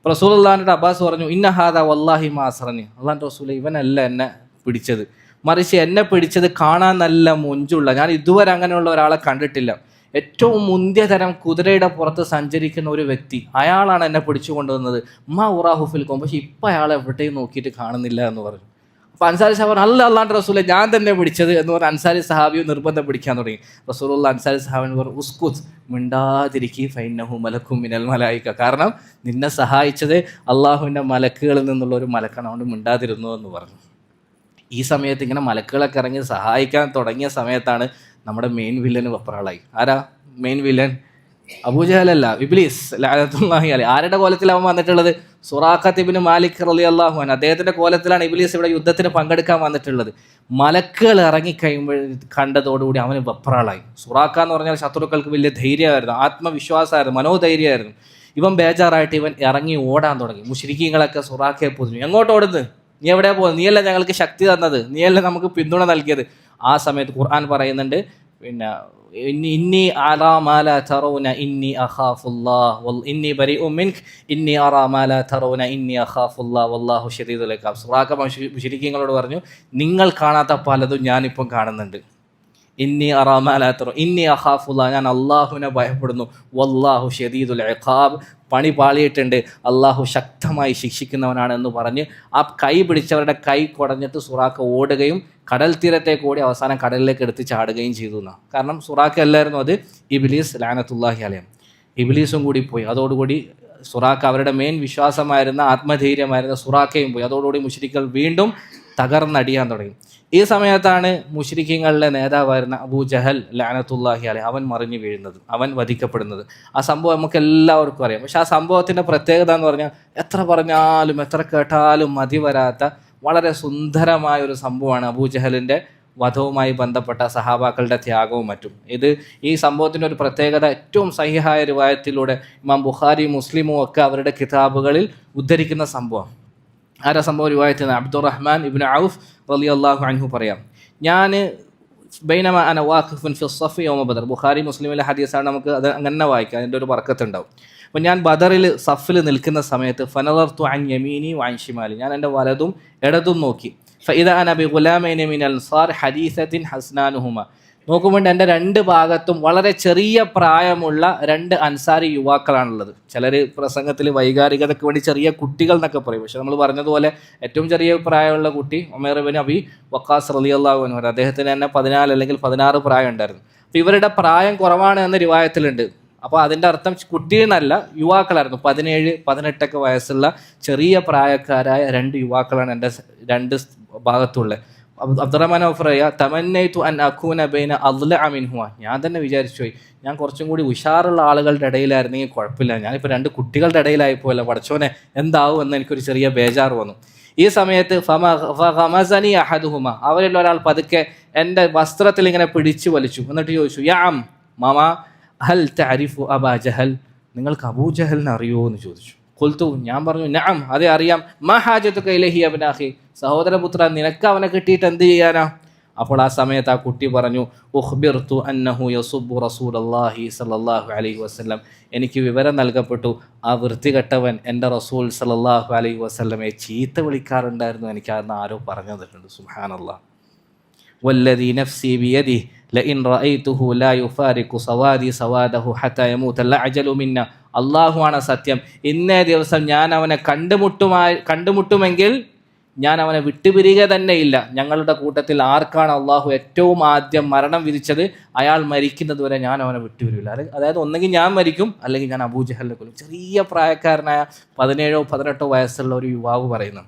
റസൂലുള്ളാഹിന്റെ അബ്ബാസ് പറഞ്ഞു, ഇന്ന ഹാദാ വല്ലാഹി മാ അസ്റനി, അല്ലാഹുവിന്റെ റസൂലേ, ഇവനല്ല എന്നെ പിടിച്ചത്, മറിച്ച് എന്നെ പിടിച്ചത് കാണാൻ നല്ല മൊഞ്ചുള്ള, ഞാൻ ഇതുവരെ അങ്ങനെയുള്ള ഒരാളെ കണ്ടിട്ടില്ല, ഏറ്റവും മുന്തിയ തരം കുതിരയുടെ പുറത്ത് സഞ്ചരിക്കുന്ന ഒരു വ്യക്തി, അയാളാണ് എന്നെ പിടിച്ചു കൊണ്ടുവന്നത്. മാ ഉറാഹുഫിൽ കോം, പക്ഷെ ഇപ്പം അയാളെ എവിടെയും നോക്കിയിട്ട് കാണുന്നില്ല എന്ന് പറഞ്ഞു. അപ്പോൾ അൻസാരി സഹാബി പറഞ്ഞു, അല്ല അല്ലാഹുവിന്റെ റസൂലേ, ഞാൻ തന്നെ പിടിച്ചത് എന്ന് പറഞ്ഞ് അൻസാരി സഹാബിയും നിർബന്ധം പിടിക്കാൻ തുടങ്ങി. റസൂലുള്ള അൻസാരി സഹാബിന് പറഞ്ഞു, ഉസ്കുത്, മിണ്ടാതിരിക്കി, ഫൈന്നഹു മലക്കും മിനൽ മലായിക, കാരണം നിന്നെ സഹായിച്ചത് അള്ളാഹുവിൻ്റെ മലക്കുകളിൽ നിന്നുള്ള ഒരു മലക്കാണ്, അതുകൊണ്ട് മിണ്ടാതിരുന്നു എന്ന് പറഞ്ഞു. ഈ സമയത്ത് ഇങ്ങനെ മലക്കുകളൊക്കെ ഇറങ്ങി സഹായിക്കാൻ തുടങ്ങിയ സമയത്താണ് നമ്മുടെ മെയിൻ വില്ലന് വെപ്രാളായി. ആരാ മെയിൻ വില്ലൻ? അബൂജഹലല്ല, ഇബ്ലീസ് ലഅനത്തുല്ലാഹി അലൈഹി. ആരുടെ കോലത്തിൽ അവൻ വന്നിട്ടുള്ളത്? സുറാഖത്ത് ഇബ്നു മാലിക് റളിയല്ലാഹു അൻഹു അദ്ദേഹത്തിൻ്റെ കോലത്തിലാണ് ഇബ്ലീസ് ഇവിടെ യുദ്ധത്തിന് പങ്കെടുക്കാൻ വന്നിട്ടുള്ളത്. മലക്കുകൾ ഇറങ്ങിക്കഴിയുമ്പോൾ കണ്ടതോടുകൂടി അവന് വെപ്രാളായി. സുറാഖ എന്ന് പറഞ്ഞാൽ ശത്രുക്കൾക്ക് വലിയ ധൈര്യമായിരുന്നു, ആത്മവിശ്വാസമായിരുന്നു, മനോധൈര്യമായിരുന്നു. ഇവൻ ബേജാറായിട്ട് ഇവൻ ഇറങ്ങി ഓടാൻ തുടങ്ങി. മുശ്രിക്കീങ്ങളൊക്കെ സുറാഖയെ പൊതിഞ്ഞു. എങ്ങോട്ട് ഓടുന്നു? നീ എവിടെയാ പോകുന്നത്? നീയല്ല ഞങ്ങൾക്ക് ശക്തി തന്നത്, നീയല്ല നമുക്ക് പിന്തുണ നൽകിയത്. ആ സമയത്ത് ഖുർആൻ പറയുന്നുണ്ട്, പിന്നെ ഇന്നി അറാ മാ ലാ തറൗന ഇന്നി അഖാഫുല്ലാഹ് ഇന്നി ബരീഉം മിൻക ഇന്നി അറാ മാ ലാ തറൗന ഇന്നി അഖാഫുല്ലാഹ് വല്ലാഹു ശദീദുൽ ഇഖാബ്. സുറാഖ മുശ്രിക്കീങ്ങളോട് പറഞ്ഞു, നിങ്ങൾ കാണാത്ത പലതും ഞാനിപ്പം കാണുന്നുണ്ട്. ഇന്നി അറാ മാ ലാ തറൗന ഇന്നി അഖാഫുല്ലാഹ്, ഞാൻ അള്ളാഹുവിനെ ഭയപ്പെടുന്നു. വല്ലാഹു ശദീദുൽ ഇഖാബ്, പണി പാളിയിട്ടുണ്ട്, അള്ളാഹു ശക്തമായി ശിക്ഷിക്കുന്നവനാണ് എന്ന് പറഞ്ഞ് ആ കൈ പിടിച്ചവരുടെ കൈ കുടഞ്ഞിട്ട് സുറാഖ ഓടുകയും കടൽ തീരത്തേക്ക് ഓടി അവസാനം കടലിലേക്ക് എടുത്ത് ചാടുകയും ചെയ്തു എന്നാണ്. കാരണം സുറാഖ അല്ലായിരുന്നു അത്, ഇബ്ലീസ് ലഅനത്തുല്ലാഹി അലൈഹി. ഇബ്ലീസും കൂടി പോയി. അതോടുകൂടി സുറാഖ, അവരുടെ മെയിൻ വിശ്വാസമായിരുന്ന ആത്മധൈര്യമായിരുന്ന സുറാഖയും പോയി. അതോടുകൂടി മുശ്രിക്കുകൾ വീണ്ടും തകർന്നടിയാൻ തുടങ്ങി. ഈ സമയത്താണ് മുശ്രിക്കീങ്ങളുടെ നേതാവായിരുന്ന അബൂജഹൽ ലഅനത്തുല്ലാഹി അലൈഹി അവൻ മറിഞ്ഞു വീഴുന്നത്, അവൻ വധിക്കപ്പെടുന്നത്. ആ സംഭവം നമുക്ക് എല്ലാവർക്കും അറിയാം. പക്ഷെ ആ സംഭവത്തിൻ്റെ പ്രത്യേകത എന്ന് പറഞ്ഞാൽ എത്ര പറഞ്ഞാലും എത്ര കേട്ടാലും മതി വരാത്ത വളരെ സുന്ദരമായ ഒരു സംഭവമാണ് അബൂജഹലിൻ്റെ വധവുമായി ബന്ധപ്പെട്ട സഹാബാക്കളുടെ ത്യാഗവും മറ്റും. ഈ സംഭവത്തിൻ്റെ ഒരു പ്രത്യേകത ഏറ്റവും സഹിഹായ റിവായത്തിലൂടെ ഇമാം ബുഖാരി മുസ്ലിമും ഒക്കെ അവരുടെ കിതാബുകളിൽ ഉദ്ധരിക്കുന്ന സംഭവം. ആരാ സംഭവം? റിവായത്തിൽ അബ്ദുറഹ്മാൻ ഇബ്നു ഔഫ് റളിയല്ലാഹു അൻഹു പറയാം, ഞാൻ ബൈനമ അന വാഖിഫുൻ ഫി സഫി യൗമ ബദർ. ബുഖാരി മുസ്ലിമിലെ ഹദീസാണ്, നമുക്ക് അത് അങ്ങനെ വായിക്കാം, അതിൻ്റെ ഒരു ബർക്കത്തുണ്ടാവും. അപ്പോൾ ഞാൻ ബദറിൽ സഫിൽ നിൽക്കുന്ന സമയത്ത് ഫനദർതു അൻ യമീനി വഅൻ ശിമാലി, ഞാൻ എൻ്റെ വലതും ഇടതും നോക്കി. ഫഇദാ അന ബിഗുലാമൈനി മിനൽ അൻസാർ ഹദീസത്തിൻ ഹസ്നാനുഹുമ, നോക്കുമ്പോൾ എൻ്റെ രണ്ട് ഭാഗത്തും വളരെ ചെറിയ പ്രായമുള്ള രണ്ട് അൻസാരി യുവാക്കളാണുള്ളത്. ചിലർ പ്രസംഗത്തിൽ വൈകാരികതയ്ക്ക് വേണ്ടി ചെറിയ കുട്ടികൾ എന്നൊക്കെ പറയും. പക്ഷെ നമ്മൾ പറഞ്ഞതുപോലെ ഏറ്റവും ചെറിയ പ്രായമുള്ള കുട്ടി ഉമൈർ ഇബ്നു അബി വഖാസ് റളിയല്ലാഹു അൻഹു, അദ്ദേഹത്തിന് തന്നെ 14 അല്ലെങ്കിൽ 16 പ്രായം ഉണ്ടായിരുന്നു. അപ്പോൾ ഇവരുടെ പ്രായം കുറവാണ് എന്ന് റിവായത്തിലുണ്ട്. അപ്പോൾ അതിൻ്റെ അർത്ഥം കുട്ടിയെന്നല്ല, യുവാക്കളായിരുന്നു. 17, 18 വയസ്സുള്ള ചെറിയ പ്രായക്കാരായ രണ്ട് യുവാക്കളാണ് എൻ്റെ രണ്ട് ഭാഗത്തുള്ളത്. അബ്ദുറഹ്മാൻ ഔഫ് പറയാ, തമന്നൈതു അൻ അകൂന ബൈന അദ്ലഅ മിൻഹുമ, ഞാൻ തന്നെ വിചാരിച്ചു പോയി, ഞാൻ കുറച്ചും കൂടി ഉഷാറുള്ള ആളുകളുടെ ഇടയിലായിരുന്നെങ്കിൽ കുഴപ്പമില്ല, ഞാനിപ്പോൾ രണ്ട് കുട്ടികളുടെ ഇടയിലായിപ്പോയല്ലോ, പടച്ചോനെ എന്താവും എന്ന് എനിക്കൊരു ചെറിയ ബേജാറ് വന്നു. ഈ സമയത്ത് ഫഗമസനി അഹദുഹുമ, അവരിൽ ഒരാൾ പതുക്കെ എൻ്റെ വസ്ത്രത്തിൽ ഇങ്ങനെ പിടിച്ചു വലിച്ചു. എന്നിട്ട് ചോദിച്ചു, യാ മാമ ഹൽ തഅരിഫു അബാ ജഹൽ, നിങ്ങൾക്ക് അബൂജഹലിനെ അറിയുമോ എന്ന് ചോദിച്ചു. ഖുൽതു, ഞാൻ പറഞ്ഞു, നഅം, അതെ അറിയാം. മാ ഹാജതുക ഇലൈഹി യാ ഇബ്ന അഖി, സഹോദരപുത്ര നിനക്ക് അവനെ കിട്ടിയിട്ട് എന്ത് ചെയ്യാനാ? അപ്പോൾ ആ സമയത്ത് ആ കുട്ടി പറഞ്ഞു, ഉഖ്ബിർതു അന്നഹു യസുബ്ബു റസൂലല്ലാഹി സ്വല്ലല്ലാഹു അലൈഹി വസല്ലം, എനിക്ക് വിവരം നൽകപ്പെട്ടു ആ വൃത്തികെട്ടവൻ എൻ്റെ റസൂൽ സ്വല്ലല്ലാഹു അലൈഹി വസല്ലമയെ ചീത്ത വിളിക്കാറുണ്ടായിരുന്നു, എനിക്ക് അന്ന് ആരോ പറഞ്ഞു തന്നിട്ടുണ്ട്. സുബ്ഹാനല്ലാഹ്. വല്ലദീ നഫ്സി ബിയദിഹി ലഇൻ റഅയ്തുഹു ലാ യുഫാരിഖു സവാദി സവാദഹു ഹത്താ യമൂത ലഅജലു മിന്ന, അള്ളാഹുവാണ് സത്യം, ഇന്നേ ദിവസം ഞാൻ അവനെ കണ്ടുമുട്ടുമെങ്കിൽ ഞാൻ അവനെ വിട്ടുപിരിയുക തന്നെ ഇല്ല. ഞങ്ങളുടെ കൂട്ടത്തിൽ ആർക്കാണ് അള്ളാഹു ഏറ്റവും ആദ്യം മരണം വിധിച്ചത്, അയാൾ മരിക്കുന്നത് വരെ ഞാൻ അവനെ വിട്ടുപിരിയില്ല. അതായത് ഒന്നെങ്കിൽ ഞാൻ മരിക്കും, അല്ലെങ്കിൽ ഞാൻ അബൂജഹലിനെ കൊല്ലും. ചെറിയ പ്രായക്കാരനായ 17, 18 വയസ്സുള്ള ഒരു യുവാവ് പറയുന്നു.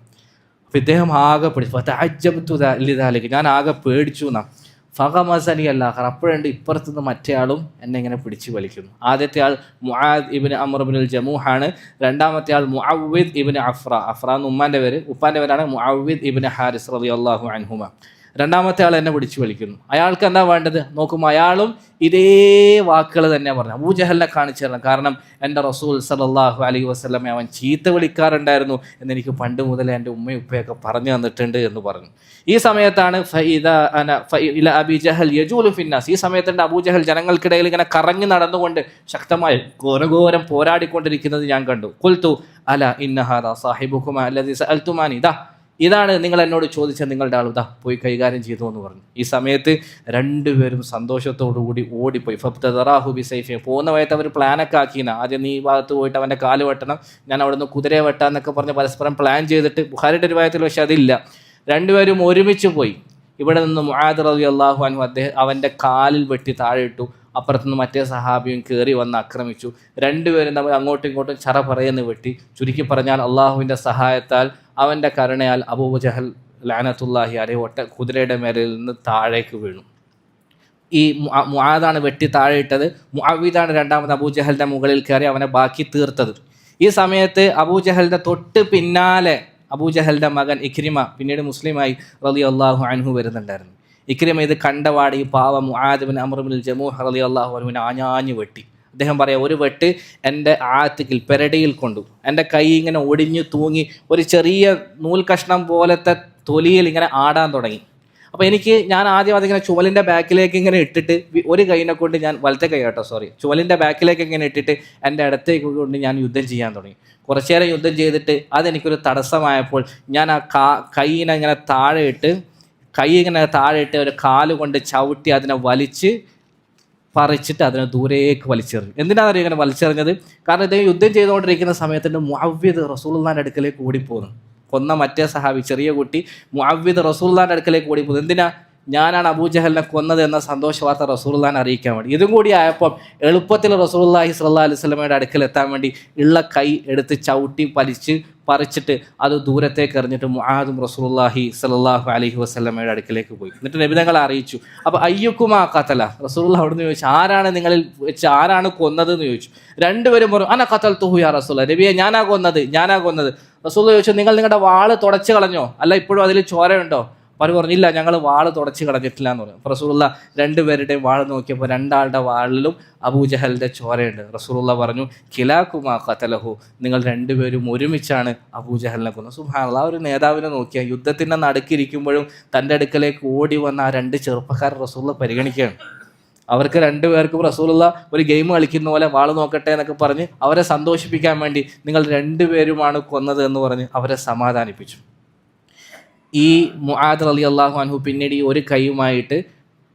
അപ്പോൾ ഇദ്ദേഹം ആകെ പിടിച്ചു, ഞാൻ ആകെ പേടിച്ചു എന്നാ. ഫഗമസനി അല്ലാഹർ, അപ്പോഴുണ്ട് ഇപ്പുറത്തുനിന്ന് മറ്റേ ആളും എന്നെ ഇങ്ങനെ പിടിച്ചു വലിക്കുന്നു. ആദ്യത്തെ ആൾ മുആദ് ഇബ്നു അംർ ഇബ്നുൽ ജമൂഹാണ്. രണ്ടാമത്തെ ആൾ മുഅവ്വിദ് ഇബ്നു അഫ്ര എന്ന് ഉപ്പാൻ്റെ പേരാണ് മുഅവ്വിദ് ഇബ്നു ഹാരിസ് റളിയല്ലാഹു അൻഹുമ. രണ്ടാമത്തെ ആൾ എന്നെ പിടിച്ചു വലിക്കുന്നു. അയാൾക്ക് എന്താ വേണ്ടത്? നോക്കുമ്പോൾ അയാളും ഇതേ വാക്കുകൾ തന്നെ പറഞ്ഞു, അബൂജഹലിനെ കാണിച്ചു തരണം, കാരണം എൻ്റെ റസൂൽ സല്ലല്ലാഹു അലൈഹി വസല്ലമയെ അവൻ ചീത്ത വിളിക്കാറുണ്ടായിരുന്നു എന്നെനിക്ക് പണ്ട് മുതലേ എൻ്റെ ഉമ്മയും ഉപ്പയൊക്കെ പറഞ്ഞു തന്നിട്ടുണ്ട് എന്ന് പറഞ്ഞു. ഈ സമയത്താണ് അബീ ജഹൽ യജൂലു ഫിന്നാസ്, ഈ സമയത്തുണ്ട് അബൂജഹൽ ജനങ്ങൾക്കിടയിൽ ഇങ്ങനെ കറങ്ങി നടന്നുകൊണ്ട് ശക്തമായി ഘോരഘോരം പോരാടിക്കൊണ്ടിരിക്കുന്നത് ഞാൻ കണ്ടു. ഖുൽതു അല ഇന്ന ഹാദാ സാഹിബുകുമാ അല്ലദീ സഅൽതുമാനി, ഇതാണ് നിങ്ങൾ എന്നോട് ചോദിച്ച നിങ്ങളുടെ ആൾ, പോയി കൈകാര്യം ചെയ്തു എന്ന് പറഞ്ഞു. ഈ സമയത്ത് രണ്ടുപേരും സന്തോഷത്തോടുകൂടി ഓടിപ്പോയി. ഫബ്തദറാഹു ബിസൈഫി, പോകുന്ന വയത്ത് അവർ പ്ലാനൊക്കെ ആക്കിയെന്ന, ആദ്യം നീ ഈ ഭാഗത്ത് പോയിട്ട് അവൻ്റെ കാല് വെട്ടണം, ഞാൻ അവിടെ നിന്ന് കുതിരയെ വെട്ടാന്നൊക്കെ പറഞ്ഞ് പരസ്പരം പ്ലാൻ ചെയ്തിട്ട്, ബുഖാരിയുടെ രൂപത്തിൽ പക്ഷെ അതില്ല. രണ്ടുപേരും ഒരുമിച്ച് പോയി. ഇവിടെ നിന്ന് മുആദ് റളിയല്ലാഹു അൻഹു അവൻ്റെ കാലിൽ വെട്ടി താഴെ ഇട്ടു. അപ്പുറത്തുനിന്ന് മറ്റേ സഹാബിയും കയറി വന്ന് ആക്രമിച്ചു. രണ്ടുപേരും തമ്മിൽ അങ്ങോട്ടും ഇങ്ങോട്ടും ചറ പറയുന്ന വെട്ടി. ചുരുക്കി പറഞ്ഞാൽ അള്ളാഹുവിൻ്റെ സഹായത്താൽ അവൻ്റെ കരുണയാൽ അബൂജഹൽ ലഅനത്തുല്ലാഹി അലൈഹി കുതിരയുടെ മേലിൽ നിന്ന് താഴേക്ക് വീണു. ഈ മുആദാണ് വെട്ടി താഴെ ഇട്ടത്. മുഅവ്വിദാണ് രണ്ടാമത് അബൂജഹലിൻ്റെ മുകളിൽ കയറി അവനെ ബാക്കി തീർത്തത്. ഈ സമയത്ത് അബൂജഹലിൻ്റെ തൊട്ട് പിന്നാലെ അബൂജഹലിൻ്റെ മകൻ ഇക്രിമ, പിന്നീട് മുസ്ലിമായി, റളിയല്ലാഹു അൻഹു വരുന്നുണ്ടായിരുന്നു. ഇക്രിമ ഇത് കണ്ടപാട് ഈ പാവം മുആദ് ബിൻ അംർ ബിൻ ജമൂഹ് റളിയല്ലാഹു അൻഹുവിനെ ആഞ്ഞാഞ്ഞു വെട്ടി. അദ്ദേഹം പറയാം, ഒരു വെട്ട് എൻ്റെ ആത്തിക്കിൽ പെരടിയിൽ കൊണ്ടു, എൻ്റെ കൈ ഇങ്ങനെ ഒടിഞ്ഞു തൂങ്ങി ഒരു ചെറിയ നൂൽ കഷ്ണം പോലത്തെ തൊലിയിൽ ഇങ്ങനെ ആടാൻ തുടങ്ങി. അപ്പോൾ ഞാൻ ആദ്യം അതിങ്ങനെ ചുവലിൻ്റെ ബാക്കിലേക്ക് ഇങ്ങനെ ഇട്ടിട്ട് ഒരു കൈനെ കൊണ്ട് ഞാൻ വലത്തെ കൈ കേട്ടോ ചുവലിൻ്റെ ബാക്കിലേക്ക് ഇങ്ങനെ ഇട്ടിട്ട് എൻ്റെ ഇടത്തേക്ക് കൊണ്ട് ഞാൻ യുദ്ധം ചെയ്യാൻ തുടങ്ങി. കുറച്ചു നേരം യുദ്ധം ചെയ്തിട്ട് അതെനിക്കൊരു തടസ്സമായപ്പോൾ ഞാൻ ആ കൈയിനെ ഇങ്ങനെ താഴെ ഇട്ട് ഒരു കാല് കൊണ്ട് ചവിട്ടി അതിനെ പറിച്ചിട്ട് അതിനെ ദൂരേക്ക് വലിച്ചെറിഞ്ഞു. എന്തിനാണെന്നറിയോ ഇങ്ങനെ വലിച്ചെറിഞ്ഞത്? കാരണം ഇദ്ദേഹം യുദ്ധം ചെയ്തുകൊണ്ടിരിക്കുന്ന സമയത്ത് മുഅവ്വിദ് റസൂലുള്ളാഹിന്റെ അടുക്കലേക്ക് ഓടിപ്പോകുന്നു. കൊന്ന മറ്റേ സഹാബി, ചെറിയ കുട്ടി മുഅവ്വിദ് റസൂലുള്ളാഹിന്റെ അടുക്കലേക്ക് ഓടിപ്പോകുന്നു. എന്തിനാ? ഞാനാണ് അബൂജഹലിനെ കൊന്നത് എന്ന സന്തോഷ വാർത്ത റസൂലുള്ളാഹിനെ അറിയിക്കാൻ വേണ്ടി. ഇതും കൂടി ആയപ്പോൾ എളുപ്പത്തിൽ റസൂലുള്ളാഹി സ്വല്ലല്ലാഹി അലൈഹി വസല്ലമയുടെ അടുക്കൽ എത്താൻ വേണ്ടി ഉള്ള കൈ എടുത്ത് ചവിട്ടി പറിച്ചിട്ട് അത് ദൂരത്തേക്ക് എറിഞ്ഞിട്ട് മുആദും റസൂലുള്ളാഹി സ്വല്ലല്ലാഹു അലൈഹി വസല്ലമയുടെ അടുക്കലേക്ക് പോയി. എന്നിട്ട് നബി തങ്ങളെ അറിയിച്ചു. അപ്പോൾ അയ്യുക്കുമാ ഖതല, റസൂലുള്ളാഹി അവിടുന്ന് ചോദിച്ചു, ആരാണ് കൊന്നത് എന്ന് ചോദിച്ചു. രണ്ടുപേരും പറഞ്ഞു, അന ഖതൽതുഹു യാ റസൂലല്ലാഹ്, നബിയെ ഞാനാ കൊന്നത്. റസൂലുള്ളാഹി ചോദിച്ചു, നിങ്ങൾ നിങ്ങളുടെ വാള് തുടച്ച് കളഞ്ഞോ? അല്ല, ഇപ്പോഴും അതിൽ ചോരയുണ്ടോ? അവർ പറഞ്ഞില്ല, ഞങ്ങൾ വാള് തുടച്ച് കളഞ്ഞിട്ടില്ല എന്ന് പറഞ്ഞു. റസൂലുള്ള രണ്ടുപേരുടെയും വാള് നോക്കിയപ്പോൾ രണ്ടാളുടെ വാളിലും അബൂജഹലിൻ്റെ ചോരയുണ്ട്. റസൂലുള്ള പറഞ്ഞു, കിലാക്കുമാ ഖതലഹു, നിങ്ങൾ രണ്ടുപേരും ഒരുമിച്ചാണ് അബൂജഹലിനെ കൊന്നത്. സുബ്ഹാനല്ലാഹ്, ഒരു നേതാവിനെ നോക്കിയാൽ യുദ്ധത്തിൻ്റെ നടുക്കിരിക്കുമ്പോഴും തൻ്റെ അടുക്കലേക്ക് ഓടി വന്ന ആ രണ്ട് ചെറുപ്പക്കാർ റസൂലുള്ള പരിഗണിക്കുകയാണ്. അവർക്ക് രണ്ടുപേർക്കും റസൂലുള്ള ഒരു ഗെയിം കളിക്കുന്ന പോലെ വാള് നോക്കട്ടെ എന്നൊക്കെ പറഞ്ഞ് അവരെ സന്തോഷിപ്പിക്കാൻ വേണ്ടി നിങ്ങൾ രണ്ടുപേരുമാണ് കൊന്നത് എന്ന് പറഞ്ഞ് അവരെ സമാധാനിപ്പിച്ചു. ഈ മുആദ് റളിയല്ലാഹു അൻഹു പിന്നീട് ഈ ഒരു കൈയുമായിട്ട്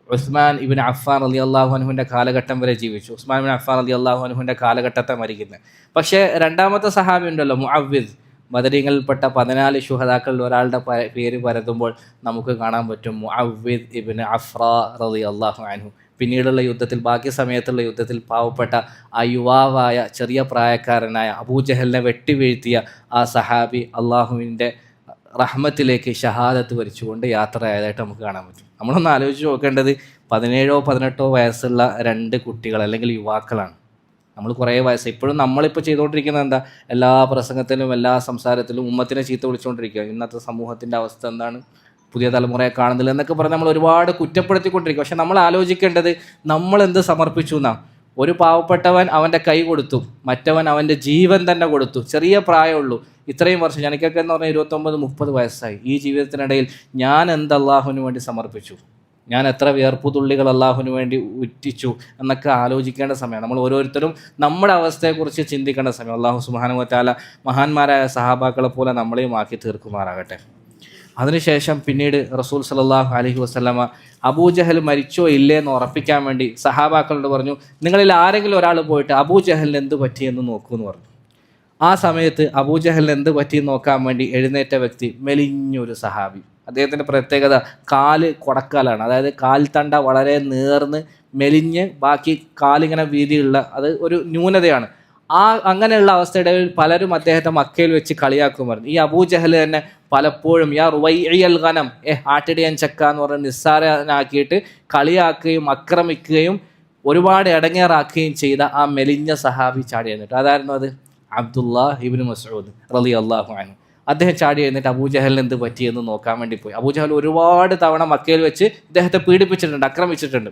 ഉസ്മാൻ ഇബ്നു അഫ്ഫാൻ റളിയല്ലാഹു അൻഹുവിൻ്റെ കാലഘട്ടം വരെ ജീവിച്ചു. ഉസ്മാൻ ഇബ്നു അഫ്ഫാൻ റളിയല്ലാഹു അൻഹുവിൻ്റെ കാലഘട്ടത്തെ മരിക്കുന്നത്. പക്ഷേ രണ്ടാമത്തെ സഹാബി ഉണ്ടല്ലോ മുഅവ്വിദ്, ബദരീങ്ങളിൽപ്പെട്ട 14 ശുഹദാക്കളിൽ ഒരാളുടെ പേര് പരതുമ്പോൾ നമുക്ക് കാണാൻ പറ്റും മുഅവ്വിദ് ഇബ്നു അഫ്റാ റളിയല്ലാഹു അൻഹു. പിന്നീടുള്ള യുദ്ധത്തിൽ, ബാക്കി സമയത്തുള്ള യുദ്ധത്തിൽ പാവപ്പെട്ട ആ യുവാവായ ചെറിയ പ്രായക്കാരനായ അബൂജഹലിനെ വെട്ടിവീഴ്ത്തിയ ആ സഹാബി അള്ളാഹുവിൻ്റെ റഹ്മത്തിലേക്ക് ഷഹാദത്ത് വരിച്ചുകൊണ്ട് യാത്രയായതായിട്ട് നമുക്ക് കാണാൻ പറ്റും. നമ്മളൊന്ന് ആലോചിച്ച് നോക്കേണ്ടത് 17-18 വയസ്സുള്ള 2 കുട്ടികൾ അല്ലെങ്കിൽ യുവാക്കളാണ്. നമ്മൾ കുറേ വയസ്സ് ഇപ്പോഴും നമ്മളിപ്പോൾ ചെയ്തുകൊണ്ടിരിക്കുന്നത് എന്താ? എല്ലാ പ്രസംഗത്തിലും എല്ലാ സംസാരത്തിലും ഉമ്മത്തിനെ ചീത്ത വിളിച്ചുകൊണ്ടിരിക്കുക. ഇന്നത്തെ സമൂഹത്തിൻ്റെ അവസ്ഥ എന്താണ്, പുതിയ തലമുറയെ കാണുന്നില്ല എന്നൊക്കെ പറഞ്ഞ് നമ്മൾ ഒരുപാട് കുറ്റപ്പെടുത്തിക്കൊണ്ടിരിക്കുക. പക്ഷെ നമ്മൾ ആലോചിക്കേണ്ടത് നമ്മൾ എന്ത് സമർപ്പിച്ചു എന്നാണ്. ഒരു പാവപ്പെട്ടവൻ അവൻ്റെ കൈ കൊടുത്തു, മറ്റവൻ അവൻ്റെ ജീവൻ തന്നെ കൊടുത്തു. ചെറിയ പ്രായമുള്ളൂ, ഇത്രയും വർഷം, എനിക്കൊക്കെ എന്ന് പറഞ്ഞാൽ 29-30 വയസ്സായി. ഈ ജീവിതത്തിനിടയിൽ ഞാൻ എന്ത് അള്ളാഹുവിന് വേണ്ടി സമർപ്പിച്ചു, ഞാൻ എത്ര വിയർപ്പുതുള്ളികൾ അള്ളാഹുവിന് വേണ്ടി ഉറ്റിച്ചു എന്നൊക്കെ ആലോചിക്കേണ്ട സമയമാണ്. നമ്മൾ ഓരോരുത്തരും നമ്മുടെ അവസ്ഥയെക്കുറിച്ച് ചിന്തിക്കേണ്ട സമയം. അള്ളാഹു സുബ്ഹാനഹു വ തആല മഹാന്മാരായ സഹാബാക്കളെ പോലെ നമ്മളെയും ആക്കി തീർക്കുമാറാകട്ടെ. അതിനുശേഷം പിന്നീട് റസൂൽ സല്ലല്ലാഹു അലൈഹി വസല്ലമ അബൂജഹൽ മരിച്ചോ ഇല്ലേ എന്ന് ഉറപ്പിക്കാൻ വേണ്ടി സഹാബാക്കളോട് പറഞ്ഞു, നിങ്ങളിൽ ആരെങ്കിലും ഒരാൾ പോയിട്ട് അബൂജഹലിന് എന്ത് പറ്റിയെന്ന് നോക്കൂ എന്ന് പറഞ്ഞു. ആ സമയത്ത് അബൂജഹലിന് എന്ത് പറ്റിയെന്ന് നോക്കാൻ വേണ്ടി എഴുന്നേറ്റ വ്യക്തി മെലിഞ്ഞൊരു സഹാബി. അദ്ദേഹത്തിൻ്റെ പ്രത്യേകത കാല് കൊടക്കാലാണ്, അതായത് കാൽത്തണ്ട വളരെ നേർന്ന് മെലിഞ്ഞ് ബാക്കി കാലിങ്ങനെ വീതിയുള്ള, അത് ഒരു ന്യൂനതയാണ്. അങ്ങനെയുള്ള അവസ്ഥയുടെ പലരും അദ്ദേഹത്തെ മക്കയിൽ വെച്ച് കളിയാക്കുമായിരുന്നു. ഈ അബൂജഹൽ തന്നെ പലപ്പോഴും യാ റുവൈഇയൽ ഗനം, ആട്ടിടിയൻ ചക്ക എന്ന് പറഞ്ഞ് നിസ്സാരനാക്കിയിട്ട് കളിയാക്കുകയും ആക്രമിക്കുകയും ഒരുപാട് ഇടങ്ങേറാക്കുകയും ചെയ്ത ആ മെലിഞ്ഞ സഹാബി ചാടി എഴുന്നിട്ട്, അതായിരുന്നു അത് അബ്ദുല്ലാഹ് ഇബ്നു മസ്ഊദ് റളിയല്ലാഹു അൻഹു. അദ്ദേഹം ചാടി എഴുന്നിട്ട് അബൂജഹലിന് എന്ത് പറ്റിയെന്ന് നോക്കാൻ വേണ്ടി പോയി. അബൂജഹൽ ഒരുപാട് തവണ മക്കയിൽ വെച്ച് ഇദ്ദേഹത്തെ പീഡിപ്പിച്ചിട്ടുണ്ട്, ആക്രമിച്ചിട്ടുണ്ട്.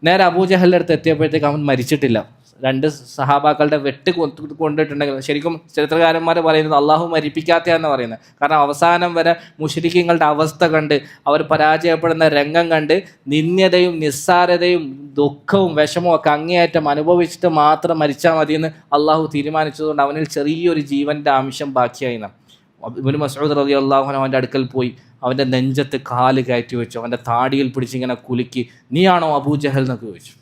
നേരെ അബൂജഹലിൻ്റെ അടുത്ത് എത്തിയപ്പോഴത്തേക്ക് അവൻ മരിച്ചിട്ടില്ല. 2 സഹാബാക്കളുടെ വെട്ട് കൊണ്ടിട്ടുണ്ടെങ്കിൽ ശരിക്കും ചരിത്രകാരന്മാർ പറയുന്നത് അള്ളാഹു മരിപ്പിക്കാത്തയാണെന്ന് പറയുന്നത്. കാരണം അവസാനം വരെ മുശ്രിക്കീങ്ങളുടെ അവസ്ഥ കണ്ട്, അവർ പരാജയപ്പെടുന്ന രംഗം കണ്ട് നിന്ദ്യതയും നിസ്സാരതയും ദുഃഖവും വിഷമവും ഒക്കെ അങ്ങേയറ്റം അനുഭവിച്ചിട്ട് മാത്രം മരിച്ചാൽ മതിയെന്ന് അള്ളാഹു തീരുമാനിച്ചതുകൊണ്ട് അവനിൽ ചെറിയൊരു ജീവൻ്റെ അംശം ബാക്കിയായി. ഇബ്നു മസ്ഊദ് റളിയല്ലാഹു അൻഹു അവൻ്റെ അടുക്കൽ പോയി അവൻ്റെ നെഞ്ചത്ത് കാല് കയറ്റി വെച്ചു, അവൻ്റെ താടിയിൽ പിടിച്ചിങ്ങനെ കുലുക്കി, നീയാണോ അബൂജഹൽ എന്നൊക്കെ ചോദിച്ചു.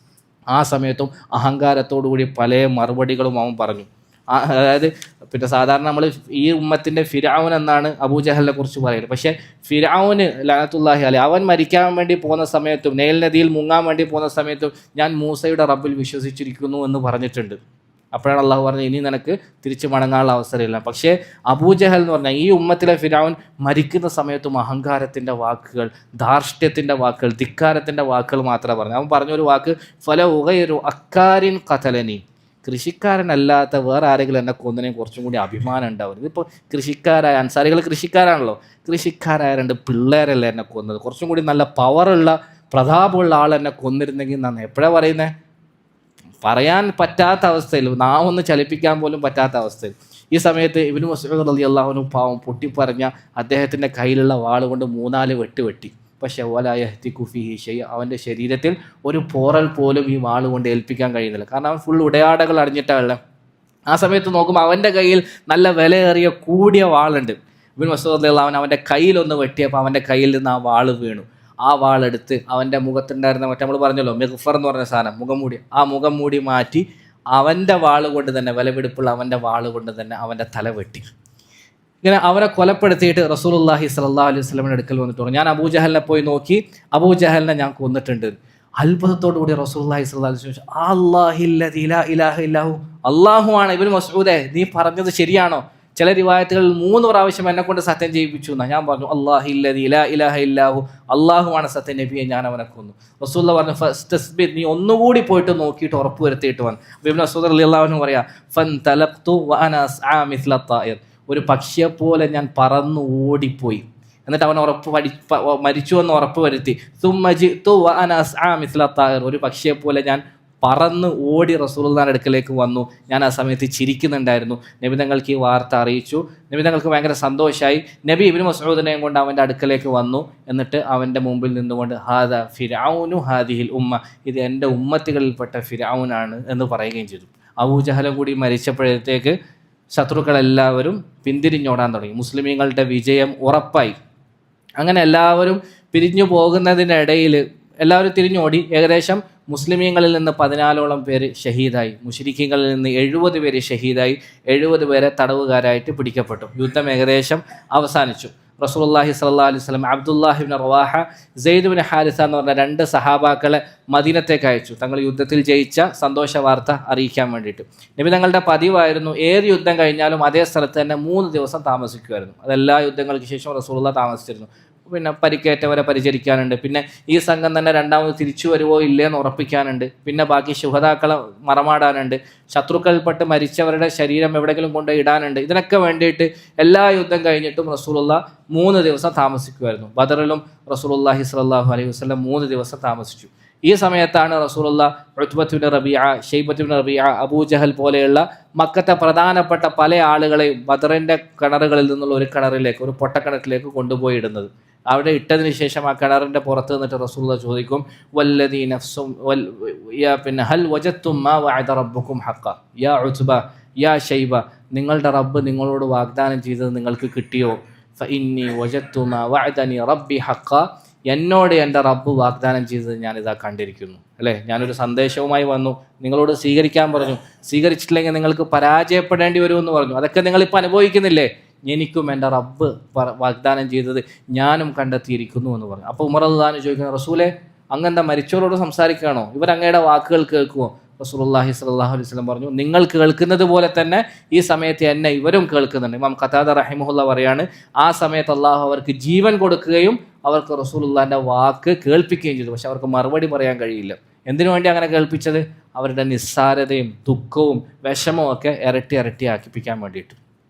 ആ സമയത്തും അഹങ്കാരത്തോടുകൂടി പല മറുപടികളും അവൻ പറഞ്ഞു. അതായത് പിന്നെ സാധാരണ നമ്മൾ ഈ ഉമ്മത്തിൻ്റെ ഫിർഔൻ എന്നാണ് അബൂജഹലിനെ കുറിച്ച് പറയുന്നത്. പക്ഷേ ഫിർഔന് ലഅനത്തുല്ലാഹി അലൈഹി അവൻ മരിക്കാൻ വേണ്ടി പോകുന്ന സമയത്തും നൈൽ നദിയിൽ മുങ്ങാൻ വേണ്ടി പോകുന്ന സമയത്തും ഞാൻ മൂസയുടെ റബ്ബിൽ വിശ്വസിച്ചിരിക്കുന്നു എന്ന് പറഞ്ഞിട്ടുണ്ട്. അപ്പോഴാണ് അള്ളാഹു പറഞ്ഞത്, ഇനി നിനക്ക് തിരിച്ചു മടങ്ങാനുള്ള അവസരമില്ല. പക്ഷേ അബൂജഹൽ എന്ന് പറഞ്ഞാൽ ഈ ഉമ്മത്തിലെ ഫിർഔൻ മരിക്കുന്ന സമയത്തും അഹങ്കാരത്തിൻ്റെ വാക്കുകൾ, ധാർഷ്ട്യത്തിൻ്റെ വാക്കുകൾ, ധിക്കാരത്തിൻ്റെ വാക്കുകൾ മാത്രമേ പറഞ്ഞു. അവൻ പറഞ്ഞൊരു വാക്ക്, ഫല ഉഗൈറു അക്കാരിൻ ഖതലനി കൃഷിക്കാരനല്ലാത്ത വേറെ ആരെങ്കിലും എന്നെ കൊന്നതിനെ കുറച്ചും കൂടി അഭിമാനം ഉണ്ടാവും. ഇതിപ്പോൾ കൃഷിക്കാരായ അൻസാരികൾ കൃഷിക്കാരാണല്ലോ, കൃഷിക്കാരായ 2 പിള്ളേരല്ലേ എന്നെ കൊന്നത്, കുറച്ചും കൂടി നല്ല പവറുള്ള പ്രതാപമുള്ള ആൾ എന്നെ കൊന്നിരുന്നെങ്കിൽ നന്ദി. എപ്പോഴാണ് പറയുന്നത്? പറയാൻ പറ്റാത്ത അവസ്ഥയിൽ, നാവൊന്ന് ചലിപ്പിക്കാൻ പോലും പറ്റാത്ത അവസ്ഥയിൽ. ഈ സമയത്ത് ഇബ്നു മസ്ഊദ് റളിയല്ലാഹു അൻഹു പാവം പൊട്ടിപ്പറഞ്ഞ അദ്ദേഹത്തിൻ്റെ കയ്യിലുള്ള വാൾ കൊണ്ട് 3-4 വെട്ടി. പക്ഷേ വലാ യഹ്തികു ഫീഹി ഷൈഅ, അവൻ്റെ ശരീരത്തിൽ ഒരു പോറൽ പോലും ഈ വാൾ കൊണ്ട് ഏൽപ്പിക്കാൻ കഴിയുന്നില്ല. കാരണം അവൻ ഫുൾ ഉടയാടകൾ അണിഞ്ഞിട്ടാണ്. ആ സമയത്ത് നോക്കുമ്പോൾ അവൻ്റെ കയ്യിൽ നല്ല വിലയേറിയ കൂടിയ വാളുണ്ട്. ഇബ്നു മസ്ഊദ് റളിയല്ലാഹു അൻഹു അവൻ്റെ കയ്യിലൊന്ന് വെട്ടിയപ്പോൾ അവൻ്റെ കയ്യിൽ നിന്ന് ആ വാൾ വീണു. ആ വാളെടുത്ത് അവൻ്റെ മുഖത്തുണ്ടായിരുന്ന മറ്റേ നമ്മൾ പറഞ്ഞല്ലോ മിഗ്ഫർ എന്ന് പറഞ്ഞ സാധനം, മുഖംമൂടി, ആ മുഖംമൂടി മാറ്റി അവൻ്റെ വാള് കൊണ്ട് തന്നെ, വിലപിടിപ്പുള്ള അവൻ്റെ വാള് കൊണ്ട് തന്നെ അവൻ്റെ തല വെട്ടി. ഇങ്ങനെ അവരെ കൊലപ്പെടുത്തിയിട്ട് റസൂലുള്ളാഹി സ്വല്ലല്ലാഹു അലൈഹി വസല്ലമയുടെ അടുക്കൽ വന്നിട്ട് പറഞ്ഞു, ഞാൻ അബൂജഹലിനെ പോയി നോക്കി, അബൂജഹലിനെ ഞാൻ കൊന്നിട്ടുണ്ട്. അത്ഭുതത്തോടു കൂടി റസൂലുള്ളാഹി സ്വല്ലല്ലാഹു അലൈഹി വസല്ലം അല്ലാഹില്ലദീ ലാ ഇലാഹ ഇല്ലഹു, അല്ലാഹുവാണ് ഇബ്നു മസ്ഊദേ നീ പറഞ്ഞത് ശരിയാണോ? ചില റിവായത്തുകളിൽ 3 പ്രാവശ്യം എന്നെ കൊണ്ട് സത്യം ചെയ്യിപ്പിച്ചു എന്നാ. ഞാൻ പറഞ്ഞു അല്ലാഹില്ലദീ ലാ ഇലാഹ ഇല്ലഹു, അല്ലാഹുവാണ് സത്യം, നബിയെ ഞാൻ അവനെ കൊന്നു. റസൂലുള്ള പറഞ്ഞു ഫസ്തസ്ബിത്, നീ ഒന്നുകൂടി പോയിട്ട് നോക്കിയിട്ട് ഉറപ്പ് വരുത്തിയിട്ട് വന്നു. ഇബ്നു മസ്ഊദ് റളിയല്ലാഹു അൻഹു പറയാ ഫൻതലഖ്തു വഅന അസ്ആ മിസ്ല ത്വായിർ, ഒരു പക്ഷിയെ പോലെ ഞാൻ പറന്നു ഓടിപ്പോയി, എന്നിട്ട് അവൻ മരിച്ചു എന്ന് ഉറപ്പ് വരുത്തി. സുമ്മ ജിഅ്തു വഅന അസ്ആ മിസ്ല ത്വായിർ, ഒരു പക്ഷിയെ പോലെ ഞാൻ പറന്ന് ഓടി റസൂലുള്ളാഹിയുടെ അടുക്കലേക്ക് വന്നു. ഞാൻ ആ സമയത്ത് ചിരിക്കുന്നുണ്ടായിരുന്നു. നബി തങ്ങൾക്ക് ഈ വാർത്ത അറിയിച്ചു. നബി തങ്ങൾക്ക് ഭയങ്കര സന്തോഷമായി. നബി ഇബ്നു മസ്ഊദിനെയും കൊണ്ട് അവൻ്റെ അടുക്കലേക്ക് വന്നു. എന്നിട്ട് അവൻ്റെ മുമ്പിൽ നിന്നുകൊണ്ട് ഹാദാ ഫിർഔനു ഹാദിഹിൽ ഉമ്മ, ഇത് എൻ്റെ ഉമ്മത്തികളിൽപ്പെട്ട ഫിർഔനാണ് എന്ന് പറയുകയും ചെയ്തു. അബൂജഹലും കൂടി മരിച്ചപ്പോഴത്തേക്ക് ശത്രുക്കളെല്ലാവരും പിന്തിരിഞ്ഞോടാൻ തുടങ്ങി. മുസ്ലിമീങ്ങളുടെ വിജയം ഉറപ്പായി. അങ്ങനെ എല്ലാവരും പിരിഞ്ഞു പോകുന്നതിനിടയിൽ എല്ലാവരും തിരിഞ്ഞോടി. ഏകദേശം മുസ്ലിമീങ്ങളിൽ നിന്ന് 14ഓളം പേര് ഷഹീദായി, മുശ്രിക്കീങ്ങളിൽ നിന്ന് 70 പേര് ഷഹീദായി, 70 പേരെ തടവുകാരായിട്ട് പിടിക്കപ്പെട്ടു. യുദ്ധം ഏകദേശം അവസാനിച്ചു. റസൂലുള്ളാഹി സ്വല്ലല്ലാഹു അലൈഹി വസല്ലം അബ്ദുല്ലാഹി ഇബ്നു റവാഹ, സെയ്ദ് ഇബ്നു ഹാരിസ എന്ന് പറഞ്ഞ 2 സഹാബാക്കളെ മദീനത്തേക്ക് അയച്ചു, തങ്ങൾ യുദ്ധത്തിൽ ജയിച്ച സന്തോഷ വാർത്ത അറിയിക്കാൻ വേണ്ടിയിട്ട്. നബി തങ്ങളുടെ പതിവായിരുന്നു ഏത് യുദ്ധം കഴിഞ്ഞാലും അതേ സ്ഥലത്ത് തന്നെ 3 ദിവസം താമസിക്കുമായിരുന്നു. അതെല്ലാ യുദ്ധങ്ങൾക്ക് ശേഷം റസൂലുള്ളാഹി താമസിച്ചിരുന്നു. പിന്നെ പരിക്കേറ്റവരെ പരിചരിക്കാനുണ്ട്, പിന്നെ ഈ സംഘം തന്നെ രണ്ടാമത് തിരിച്ചു വരുവോ ഇല്ലയെന്ന് ഉറപ്പിക്കാനുണ്ട്, പിന്നെ ബാക്കി ശുഹദാക്കളെ മറമാടാനുണ്ട്, ശത്രുക്കൾപ്പെട്ട് മരിച്ചവരുടെ ശരീരം എവിടെയെങ്കിലും കൊണ്ടുപോയി ഇടാനുണ്ട്. ഇതിനൊക്കെ വേണ്ടിയിട്ട് എല്ലാ യുദ്ധം കഴിഞ്ഞിട്ടും റസൂലുള്ളാഹി 3 ദിവസം താമസിക്കുമായിരുന്നു. ബദറിലും റസൂലുള്ളാഹി സ്വല്ലല്ലാഹു അലൈഹി വസല്ലം 3 ദിവസം താമസിച്ചു. ഈ സമയത്താണ് റസൂലുള്ളാഹി ഉത്ബത്ത് ബിൻ റബീഅ, ഷൈബത്ത് ബിൻ റബീഅ, അബൂജഹൽ പോലെയുള്ള മക്കത്തെ പ്രധാനപ്പെട്ട പല ആളുകളെയും ബദറിൻ്റെ കിണറുകളിൽ നിന്നുള്ള ഒരു കിണറിലേക്ക്, ഒരു പൊട്ടക്കിണറ്റിലേക്ക് കൊണ്ടുപോയി ഇടുന്നത്. അവിടെ ഇട്ടതിന് ശേഷം ആ കിണറിൻ്റെ പുറത്ത് നിന്നിട്ട് റസൂലുള്ളാഹി ചോദിക്കും വല്ലദീ നഫ്സും പിന്നെ ഹൽ വജത്തും മാ വഅദ റബ്ബുക്കും ഹഖ യാ ഉത്ബ യാ ഷൈബ, നിങ്ങളുടെ റബ്ബ് നിങ്ങളോട് വാഗ്ദാനം ചെയ്തത് നിങ്ങൾക്ക് കിട്ടിയോ? ഫഇന്നി വജത്തു മാ വഅദനി റബ്ബി ഹഖ, എന്നോട് എൻ്റെ റബ്ബ് വാഗ്ദാനം ചെയ്തത് ഞാനിതാ കണ്ടിരിക്കുന്നു. അല്ലേ, ഞാനൊരു സന്ദേശവുമായി വന്നു, നിങ്ങളോട് സ്വീകരിക്കാൻ പറഞ്ഞു, സ്വീകരിച്ചിട്ടില്ലെങ്കിൽ നിങ്ങൾക്ക് പരാജയപ്പെടേണ്ടി വരുമെന്ന് പറഞ്ഞു. അതൊക്കെ നിങ്ങളിപ്പോൾ അനുഭവിക്കുന്നില്ലേ? എനിക്കും എൻ്റെ റബ്ബ് വാഗ്ദാനം ചെയ്തത് ഞാനും കണ്ടെത്തിയിരിക്കുന്നു എന്ന് പറഞ്ഞു. അപ്പോൾ ഉമർ റളിയല്ലാഹു ചോദിക്കുന്നു, റസൂലെ അങ്ങെന്താ മരിച്ചവരോട് സംസാരിക്കുകയാണോ? ഇവരങ്ങയുടെ വാക്കുകൾ കേൾക്കുമോ? റസൂലുള്ളാഹി സ്വല്ലല്ലാഹു അലൈഹി വസല്ലം പറഞ്ഞു, നിങ്ങൾ കേൾക്കുന്നത് പോലെ തന്നെ ഈ സമയത്ത് എന്നെ ഇവരും കേൾക്കുന്നുണ്ട്. ഇമാം ഖതാദ റഹിമഹുല്ലാഹ് പറയാണ്, ആ സമയത്ത് അള്ളാഹു അവർക്ക് ജീവൻ കൊടുക്കുകയും അവർക്ക് റസൂലുള്ളാഹിൻ്റെ വാക്ക് കേൾപ്പിക്കുകയും ചെയ്തു. പക്ഷെ അവർക്ക് മറുപടി പറയാൻ കഴിയില്ല. എന്തിനു വേണ്ടി അങ്ങനെ കേൾപ്പിച്ചത്? അവരുടെ നിസ്സാരതയും ദുഃഖവും വിഷമവും ഒക്കെ ഇരട്ടി ആക്കിപ്പിക്കാൻ വേണ്ടിയിട്ട്.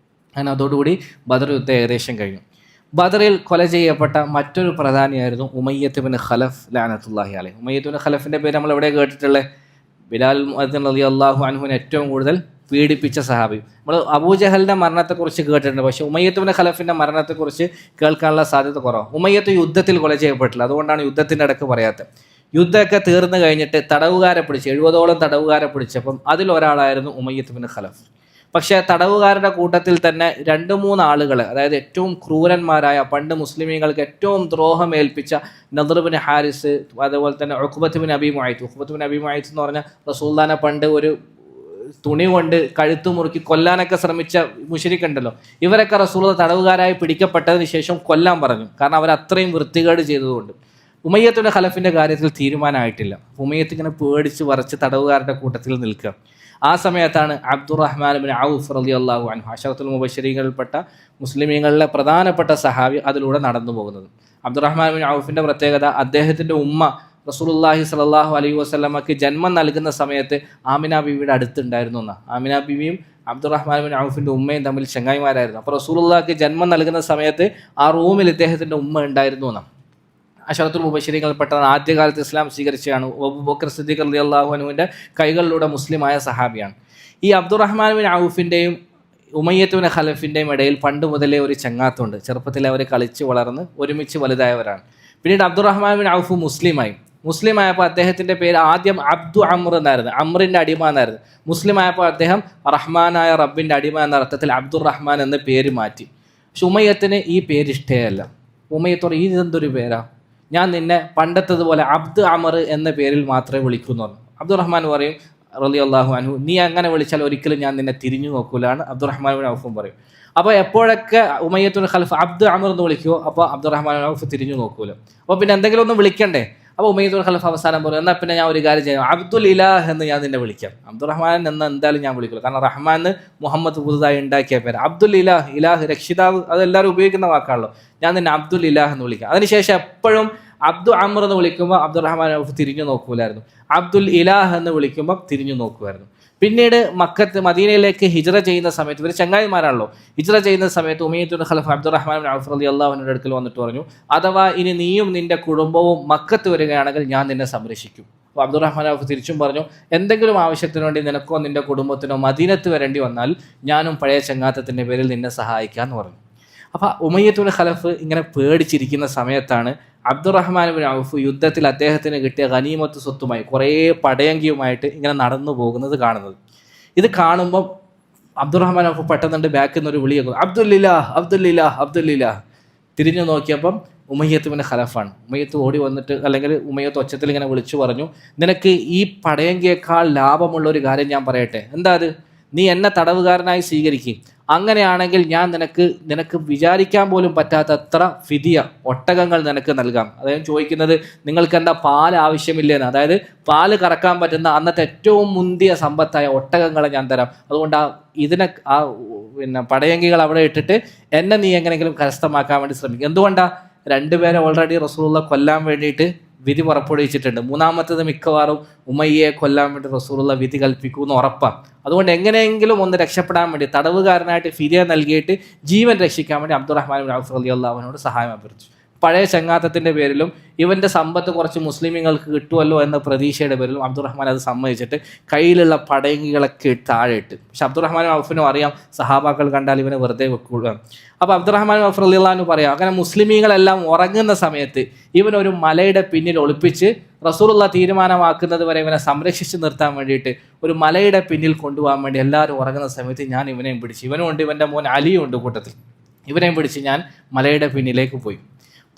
അങ്ങനെ അതോടുകൂടി ബദർ യുദ്ധം ഏകദേശം കഴിഞ്ഞു. ബദറിൽ കൊല ചെയ്യപ്പെട്ട മറ്റൊരു പ്രധാനിയായിരുന്നു ഉമയ്യത്ത് ബിൻ ഖലഫ് ലഅനത്തുല്ലാഹി അലൈഹി. ഉമയ്യത്ത് ബിൻ ഖലഫിൻ്റെ പേര് നമ്മൾ എവിടെ കേട്ടിട്ടുള്ളത്? ബിലാൽ മുഅദ്ദിൻ റളിയല്ലാഹു അൻഹുവിനെ ഏറ്റവും കൂടുതൽ പീഡിപ്പിച്ച സഹാബി. നമ്മൾ അബൂജഹലിൻ്റെ മരണത്തെക്കുറിച്ച് കേട്ടിട്ടുണ്ട്, പക്ഷേ ഉമയ്യത്ത് ബിൻ ഖലഫിൻ്റെ മരണത്തെക്കുറിച്ച് കേൾക്കാനുള്ള സാധ്യത കുറവാണ്. ഉമയ്യത്ത് യുദ്ധത്തിൽ കൊല ചെയ്യപ്പെട്ടില്ല, അതുകൊണ്ടാണ് യുദ്ധത്തിൻ്റെ ഇടയ്ക്ക് പറയാത്തത്. യുദ്ധമൊക്കെ തീർന്നു കഴിഞ്ഞിട്ട് തടവുകാരെ പിടിച്ച് 70ഓളം തടവുകാരെ പിടിച്ചപ്പം അതിലൊരാളായിരുന്നു ഉമയ്യത്ത് ബിൻ ഖലഫ്. പക്ഷേ തടവുകാരുടെ കൂട്ടത്തിൽ തന്നെ 2-3 ആളുകൾ, അതായത് ഏറ്റവും ക്രൂരന്മാരായ, പണ്ട് മുസ്ലിമീങ്ങൾക്ക് ഏറ്റവും ദ്രോഹം ഏൽപ്പിച്ച നദർ ബിൻ ഹാരിസ്, അതുപോലെ തന്നെ ഉഖ്ബത്ത് ബിൻ അബീ മുഅയ്ത്ത്. ഉഖ്ബത്ത് ബിൻ അബീ മുഅയ്ത്ത് എന്ന് പറഞ്ഞാൽ റസൂലുള്ളാഹിനെ പണ്ട് ഒരു തുണി കൊണ്ട് കഴുത്തു മുറുക്കി കൊല്ലാനൊക്കെ ശ്രമിച്ച മുശ്രിക്കുണ്ടല്ലോ, ഇവരൊക്കെ റസൂലുള്ളാഹി തടവുകാരായി പിടിക്കപ്പെട്ടതിന് ശേഷം കൊല്ലാൻ പറഞ്ഞു. കാരണം അവരത്രയും വൃത്തികേട് ചെയ്തതുകൊണ്ട്. ഉമയ്യത്ത് ബിൻ ഖലഫിൻ്റെ കാര്യത്തിൽ തീരുമാനമായിട്ടില്ല. ഉമയ്യത്ത് ഇങ്ങനെ പേടിച്ച് വരച്ച് തടവുകാരുടെ കൂട്ടത്തിൽ നിൽക്കുക. ആ സമയത്താണ് അബ്ദുറഹ്മാൻ ബിൻ ഔഫ് റളിയല്ലാഹു അൻഹു, അശറത്തുൽ മുബശ്ശിരീങ്ങളിൽപ്പെട്ട മുസ്ലിമീങ്ങളിലെ പ്രധാനപ്പെട്ട സഹാബി, അതിലൂടെ നടന്നു പോകുന്നത്. അബ്ദുറഹ്മാൻ ബിൻ ഔഫിൻ്റെ പ്രത്യേകത, അദ്ദേഹത്തിൻ്റെ ഉമ്മ റസൂലുള്ളാഹി സ്വല്ലല്ലാഹു അലൈഹി വസല്ലമക്ക് ജന്മം നൽകുന്ന സമയത്ത് ആമിന ബീവിയുടെ അടുത്തുണ്ടായിരുന്നു എന്നാണ്. ആമിന ബീവിയും അബ്ദുറഹ്മാൻ ബിൻ ഔഫിൻ്റെ ഉമ്മയും തമ്മിൽ ചങ്ങായിമാരായിരുന്നു. അപ്പോൾ റസൂലുള്ളാഹിക്ക് ജന്മം നൽകുന്ന സമയത്ത് ആ റൂമിൽ ഇദ്ദേഹത്തിൻ്റെ ഉമ്മ ഉണ്ടായിരുന്നു എന്നാണ്. അശറത്തുൽ മുബശ്ശിരീങ്ങളിൽപ്പെട്ട ആദ്യകാലത്ത് ഇസ്ലാം സ്വീകരിച്ചതാണ്. അബൂബക്കർ സിദ്ദീഖ് റളിയല്ലാഹു അൻഹുവിൻ്റെ കൈകളിലൂടെ മുസ്ലിമായ സഹാബിയാണ്. ഈ അബ്ദുറഹ്മാൻ ബിൻ ഔഫിൻ്റെയും ഉമയ്യത്ത് ബിൻ ഖലഫിൻ്റെയും ഇടയിൽ പണ്ട് മുതലേ ഒരു ചങ്ങാത്തമുണ്ട്. ചെറുപ്പത്തിൽ അവർ കളിച്ച് വളർന്ന് ഒരുമിച്ച് വലുതായവരാണ്. പിന്നീട് അബ്ദുറഹ്മാൻ ബിൻ ഔഫ് മുസ്ലിമായപ്പോൾ അദ്ദേഹത്തിൻ്റെ പേര് ആദ്യം അബ്ദു അമ്ർ എന്നായിരുന്നു, അമ്രിൻ്റെ അടിമ എന്നായിരുന്നു. മുസ്ലിമായപ്പോൾ അദ്ദേഹം റഹ്മാനായ റബ്ബിൻ്റെ അടിമ എന്ന അർത്ഥത്തിൽ അബ്ദുറഹ്മാൻ എന്ന പേര് മാറ്റി. പക്ഷെ ഉമയ്യത്തിന് ഈ പേര് ഇഷ്ടമല്ല. ഉമയ്യത്തോട് ഇതെന്തൊരു പേരാ, ഞാൻ നിന്നെ പണ്ടത്തതുപോലെ അബ്ദു അമർ എന്ന പേരിൽ മാത്രമേ വിളിക്കുന്നു പറഞ്ഞു. അബ്ദുറഹ്മാൻ പറയും റളിയല്ലാഹു അൻഹു, നീ അങ്ങനെ വിളിച്ചാൽ ഒരിക്കലും ഞാൻ നിന്നെ തിരിഞ്ഞു നോക്കൂലാണ് അബ്ദുറഹ്മാൻ ബിൻ ഔഫും പറയും. അപ്പോൾ എപ്പോഴൊക്കെ ഉമയ്യത്തുൽ ഖലഫ് അബ്ദു അമർ എന്ന് വിളിക്കുമോ അപ്പോൾ അബ്ദുറഹ്മാൻ ബിൻ ഔഫ് തിരിഞ്ഞു നോക്കൂല. അപ്പോൾ പിന്നെ എന്തെങ്കിലും ഒന്ന് വിളിക്കണ്ടേ. അപ്പോൾ ഉമയ്യത്തുൽ ഖലഫ് അവസാനം പറയും, എന്നാൽ പിന്നെ ഞാൻ ഒരു കാര്യം ചെയ്യാം, അബ്ദുൽ ഇലാഹ് എന്ന് ഞാൻ നിന്നെ വിളിക്കാം. അബ്ദുറഹ്മാൻ എന്ന് എന്തായാലും ഞാൻ വിളിക്കില്ല, കാരണം റഹ്മാൻ മുഹമ്മദ് പുതുതായി ഉണ്ടാക്കിയ പേര്. അബ്ദുൽ ഇലാഹ്, ഇലാഹ് രക്ഷിതാവ്, അതെല്ലാവരും ഉപയോഗിക്കുന്ന വാക്കാണല്ലോ. ഞാൻ നിന്നെ അബ്ദുൽ ഇലാഹ് എന്ന് വിളിക്കാം. അതിനുശേഷം എപ്പോഴും അബ്ദു അമർ എന്ന് വിളിക്കുമ്പോൾ അബ്ദുറഹ്മാൻ ഔഫ് തിരിഞ്ഞു നോക്കൂലായിരുന്നു. അബ്ദുൽ ഇലാഹ് എന്ന് വിളിക്കുമ്പോൾ തിരിഞ്ഞു നോക്കുമായിരുന്നു. പിന്നീട് മദീനയിലേക്ക് ഹിജ്റ ചെയ്യുന്ന സമയത്ത്, ഇവർ ചങ്ങായിമാരാണല്ലോ, ഹിജ്റ ചെയ്യുന്ന സമയത്ത് ഉമയ്യത്തുൽ ഖലഫ് അബ്ദുറഹ്മാൻ ബിൻ ഔഫ് റളിയല്ലാഹു അൻഹുവിന്റെ അടുക്കൽ വന്നിട്ട് പറഞ്ഞു, അഥവാ ഇനി നീയും നിന്റെ കുടുംബവും മക്കത്ത് വരികയാണെങ്കിൽ ഞാൻ നിന്നെ സംരക്ഷിക്കും. അപ്പോൾ അബ്ദുറഹ്മാൻ ഔഫ് തിരിച്ചും പറഞ്ഞു, എന്തെങ്കിലും ആവശ്യത്തിന് വേണ്ടി നിനക്കോ നിന്റെ കുടുംബത്തിനോ മദീനത്ത് വരേണ്ടി വന്നാൽ ഞാനും പഴയ ചങ്ങാത്തത്തിൻ്റെ പേരിൽ നിന്നെ സഹായിക്കാമെന്ന് പറഞ്ഞു. അപ്പോൾ ഉമയ്യത്തുൽ ഖലഫ് ഇങ്ങനെ പേടിച്ചിരിക്കുന്ന സമയത്താണ് അബ്ദുറഹ്മാൻ ബിൻ ഔഫ് യുദ്ധത്തിൽ അദ്ദേഹത്തിന് കിട്ടിയ ഗനീമത്ത് സ്വത്തുമായി കുറേ പടയങ്കിയുമായിട്ട് ഇങ്ങനെ നടന്നു പോകുന്നത് കാണുന്നത്. ഇത് കാണുമ്പം അബ്ദുറഹ്മാൻ ഔഫ് പെട്ടെന്നുണ്ട് ബാക്കിൽ നിന്നൊരു വിളിയൊക്കെ, അബ്ദുല്ലിലാഹ് അബ്ദുല്ലിലാഹ് അബ്ദുല്ലിലാഹ്. തിരിഞ്ഞു നോക്കിയപ്പം ഉമയ്യത്ത് ബിൻ ഖലഫാണ്. ഉമയ്യത്ത് ഓടി വന്നിട്ട്, അല്ലെങ്കിൽ ഉമയ്യത്ത് ഒച്ചത്തിൽ ഇങ്ങനെ വിളിച്ചു പറഞ്ഞു, നിനക്ക് ഈ പടയങ്കിയേക്കാൾ ലാഭമുള്ള ഒരു കാര്യം ഞാൻ പറയട്ടെ. എന്താ അത്? നീ എന്നെ തടവുകാരനായി സ്വീകരിക്കും. അങ്ങനെയാണെങ്കിൽ ഞാൻ നിനക്ക് വിചാരിക്കാൻ പോലും പറ്റാത്തത്ര ഫിദിയ ഒട്ടകങ്ങൾ നിനക്ക് നൽകാം. അദ്ദേഹം ചോദിക്കുന്നത്, നിങ്ങൾക്ക് എന്താ പാല് ആവശ്യമില്ലെന്ന്, അതായത് പാല് കറക്കാൻ പറ്റുന്ന അന്നത്തെ ഏറ്റവും മുന്തിയ സമ്പത്തായ ഒട്ടകങ്ങളെ ഞാൻ തരാം. അതുകൊണ്ട് പടയങ്കികൾ അവിടെ ഇട്ടിട്ട് എന്നെ നീ എങ്ങനെയെങ്കിലും കരസ്ഥമാക്കാൻ വേണ്ടി ശ്രമിക്കും. എന്തുകൊണ്ടാണ്? രണ്ടുപേരെ ഓൾറെഡി റസൂലുള്ള കൊല്ലാൻ വേണ്ടിയിട്ട് വിധി പുറപ്പെടുവിച്ചിട്ടുണ്ട്. മൂന്നാമത്തേത് മിക്കവാറും ഉമയ്യയെ കൊല്ലാൻ വേണ്ടി റസൂലുള്ള വിധി കൽപ്പിക്കുമെന്ന് ഉറപ്പാണ്. അതുകൊണ്ട് എങ്ങനെയെങ്കിലും ഒന്ന് രക്ഷപ്പെടാൻ വേണ്ടി തടവുകാരനായിട്ട് ഫിദിയ നൽകിയിട്ട് ജീവൻ രക്ഷിക്കാൻ വേണ്ടി അബ്ദുറഹ്മാൻ ബിൻ ഔഫ് റളിയല്ലാഹു അൻഹുവിനോട് സഹായം അഭ്യർത്ഥിച്ചു. പഴയ ചങ്ങാത്തത്തിൻ്റെ പേരിലും ഇവൻ്റെ സമ്പത്ത് കുറച്ച് മുസ്ലിമീങ്ങൾക്ക് കിട്ടുമല്ലോ എന്ന പ്രതീക്ഷയുടെ പേരിലും അബ്ദുറഹ്മാൻ അത് സമ്മതിച്ചിട്ട് കയ്യിലുള്ള പടയങ്കികളൊക്കെ താഴെ ഇട്ട്. പക്ഷെ അബ്ദുറഹ്മാൻ ഔഫിനും അറിയാം സഹാബാക്കൾ കണ്ടാൽ ഇവനെ വെറുതെ വെക്കുക. അപ്പോൾ അബ്ദുറഹ്മാൻ ഔഫ് റളിയല്ലാഹു അൻഹു പറയാം, അങ്ങനെ മുസ്ലിമീങ്ങളെല്ലാം ഉറങ്ങുന്ന സമയത്ത് ഇവനൊരു മലയുടെ പിന്നിൽ ഒളിപ്പിച്ച് റസൂലുള്ള തീരുമാനമാക്കുന്നത് വരെ ഇവനെ സംരക്ഷിച്ച് നിർത്താൻ വേണ്ടിയിട്ട് ഒരു മലയുടെ പിന്നിൽ കൊണ്ടുപോകാൻ വേണ്ടി എല്ലാവരും ഉറങ്ങുന്ന സമയത്ത് ഞാൻ ഇവനെയും പിടിച്ച്, ഇവനുമുണ്ട് ഇവൻ്റെ മോൻ അലിയും ഉണ്ട് കൂട്ടത്തിൽ, ഇവനെയും പിടിച്ച് ഞാൻ മലയുടെ പിന്നിലേക്ക് പോയി.